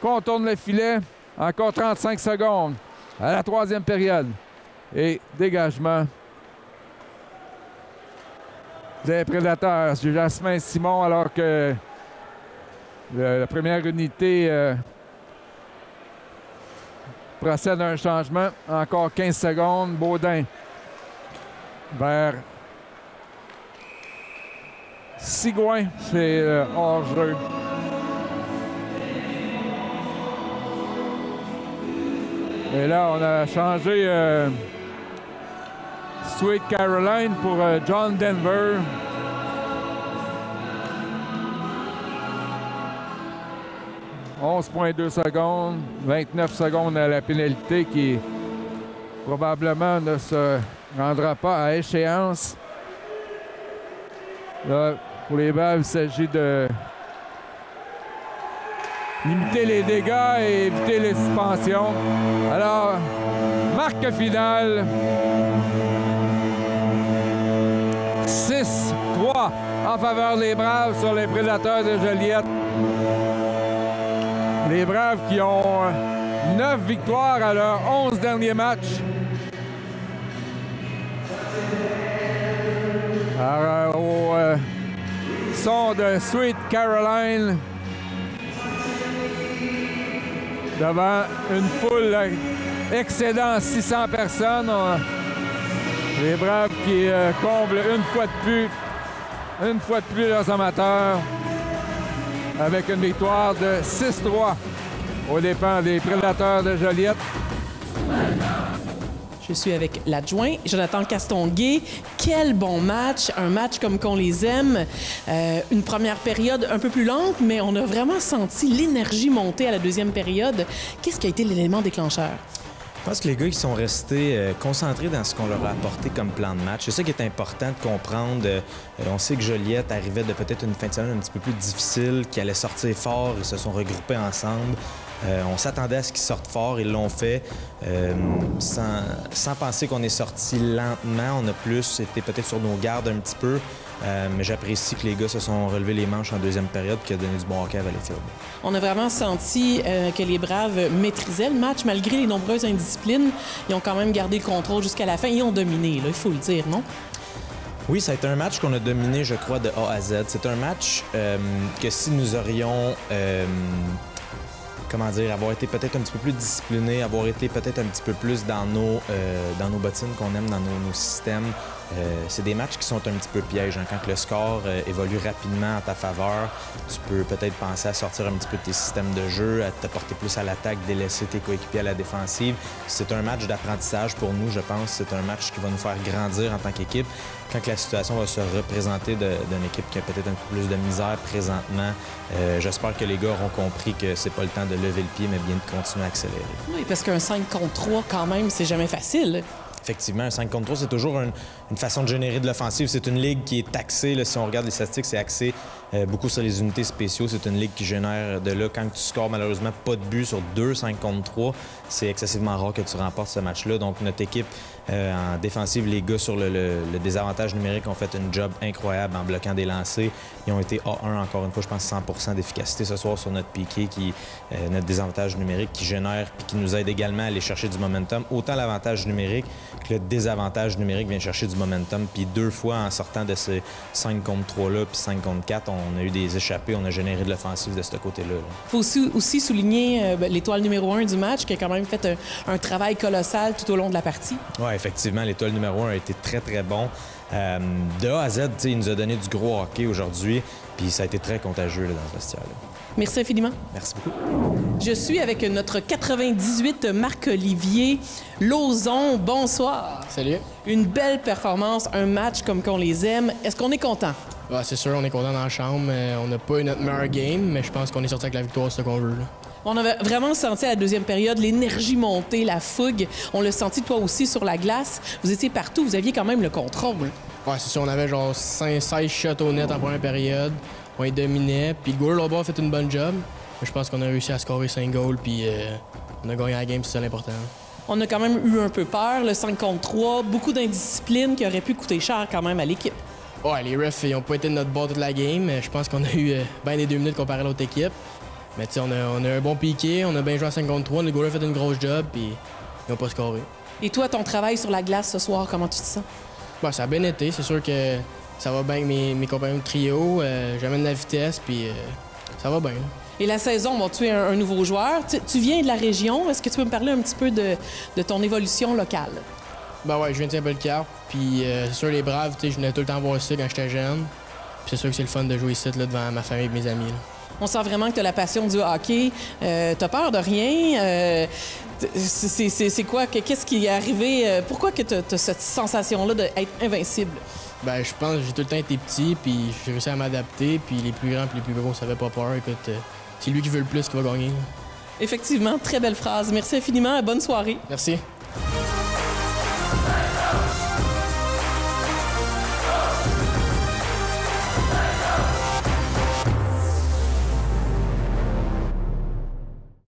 Contourne le filet. Encore 35 secondes à la 3e période. Et dégagement des Prédateurs. Jasmin Simon alors que la première unité procède à un changement. Encore 15 secondes. Baudin vers Sigouin. C'est hors-jeu. Et là, on a changé Sweet Caroline pour John Denver. « 11,2 secondes, 29 secondes à la pénalité qui probablement ne se rendra pas à échéance. Là, pour les Braves, il s'agit de limiter les dégâts et éviter les suspensions. Alors, marque finale. 6-3 en faveur des Braves sur les Prédateurs de Joliette. Les Braves qui ont 9 victoires à leurs 11 derniers matchs. Alors, au son de Sweet Caroline, devant une foule excédant 600 personnes, les Braves qui comblent une fois de plus leurs amateurs avec une victoire de 6-3 aux dépens des Prédateurs de Joliette. Je suis avec l'adjoint, Jonathan Castonguay. Quel bon match, un match comme qu'on les aime. Une première période un peu plus lente, mais on a vraiment senti l'énergie monter à la deuxième période. Qu'est-ce qui a été l'élément déclencheur? Je pense que les gars qui sont restés concentrés dans ce qu'on leur a apporté comme plan de match. C'est ça qui est important de comprendre. On sait que Joliette arrivait de peut-être une fin de semaine un petit peu plus difficile, qui allait sortir fort. Ils se sont regroupés ensemble. On s'attendait à ce qu'ils sortent fort. Ils l'ont fait sans penser qu'on est sorti lentement. On a plus été peut-être sur nos gardes un petit peu. Mais j'apprécie que les gars se sont relevés les manches en deuxième période qui a donné du bon hockey à Valleyfield. On a vraiment senti que les Braves maîtrisaient le match. Malgré les nombreuses indisciplines, ils ont quand même gardé le contrôle jusqu'à la fin. Ils ont dominé, là, il faut le dire, non? Oui, ça a été un match qu'on a dominé, je crois, de A à Z. C'est un match que si nous aurions... avoir été peut-être un petit peu plus disciplinés, avoir été peut-être un petit peu plus dans nos bottines qu'on aime, dans nos systèmes. C'est des matchs qui sont un petit peu pièges. Hein. Quand le score évolue rapidement en ta faveur, tu peux peut-être penser à sortir un petit peu de tes systèmes de jeu, à te porter plus à l'attaque, délaisser tes coéquipiers à la défensive. C'est un match d'apprentissage pour nous, je pense. C'est un match qui va nous faire grandir en tant qu'équipe. Quand la situation va se représenter d'une équipe qui a peut-être un peu plus de misère présentement, j'espère que les gars auront compris que c'est pas le temps de lever le pied, mais bien de continuer à accélérer. Oui, parce qu'un 5 contre 3, quand même, c'est jamais facile. Effectivement, un 5 contre 3, c'est toujours une façon de générer de l'offensive. C'est une ligue qui est taxée. Là, si on regarde les statistiques, c'est axé beaucoup sur les unités spéciaux. C'est une ligue qui génère de là. Quand tu scores malheureusement pas de but sur 2 5 contre 3, c'est excessivement rare que tu remportes ce match-là. Donc notre équipe en défensive, les gars sur le désavantage numérique ont fait une job incroyable en bloquant des lancers. Ils ont été A1 encore une fois, je pense 100% d'efficacité ce soir sur notre piqué, notre désavantage numérique qui génère et qui nous aide également à aller chercher du momentum. Autant l'avantage numérique que le désavantage numérique vient chercher du momentum. Puis 2 fois en sortant de ces 5 contre 3-là puis 5 contre 4, on a eu des échappées, on a généré de l'offensive de ce côté-là. Il faut aussi souligner l'étoile numéro 1 du match qui a quand même fait un travail colossal tout au long de la partie. Oui, effectivement, l'étoile numéro 1 a été très, très bon. De A à Z, il nous a donné du gros hockey aujourd'hui, puis ça a été très contagieux là, dans le vestiaire. Merci infiniment. Merci beaucoup. Je suis avec notre 98 Marc-Olivier Lauzon. Bonsoir. Salut. Une belle performance, un match comme qu'on les aime. Est-ce qu'on est content? Ouais, c'est sûr, on est content dans la chambre. On n'a pas eu notre meilleur game, mais je pense qu'on est sorti avec la victoire, c'est ce qu'on veut. Là. On avait vraiment senti à la deuxième période l'énergie monter, la fougue. On l'a senti toi aussi sur la glace. Vous étiez partout, vous aviez quand même le contrôle. Ouais, c'est sûr, on avait genre 16 shots au net en première période. On les dominait. Puis Gourde, là-bas, a fait une bonne job. Mais je pense qu'on a réussi à scorer 5 goals, puis on a gagné la game, c'est ça l'important. On a quand même eu un peu peur, le 5 contre 3, beaucoup d'indiscipline qui aurait pu coûter cher quand même à l'équipe. Ouais, les refs, ils n'ont pas été de notre bord toute la game. Je pense qu'on a eu bien des 2 minutes comparé à l'autre équipe. Mais tu sais, on a un bon piqué, on a bien joué à 5 contre 3. Les gars ont fait une grosse job, puis ils n'ont pas scoré. Et toi, ton travail sur la glace ce soir, comment tu te sens? Bon, ça a bien été. C'est sûr que ça va bien avec mes compagnons de trio. J'amène de la vitesse, puis ça va bien. Et la saison, bon, tu es un nouveau joueur. Tu viens de la région. Est-ce que tu peux me parler un petit peu de ton évolution locale? Ben ouais, je viens de Saint-Paul-Cap. Puis c'est sûr, les Braves, je venais tout le temps voir ça quand j'étais jeune. Puis c'est sûr que c'est le fun de jouer ici là, devant ma famille et mes amis. Là. On sent vraiment que tu as la passion du hockey. T'as peur de rien. C'est quoi? Qu'est-ce qui est arrivé? Pourquoi que tu as cette sensation-là d'être invincible? Ben, je pense que j'ai tout le temps été petit, puis j'ai réussi à m'adapter. Puis les plus grands et les plus gros, ça n'avait pas peur. Écoute, c'est lui qui veut le plus qui va gagner. Effectivement, très belle phrase. Merci infiniment. Bonne soirée. Merci.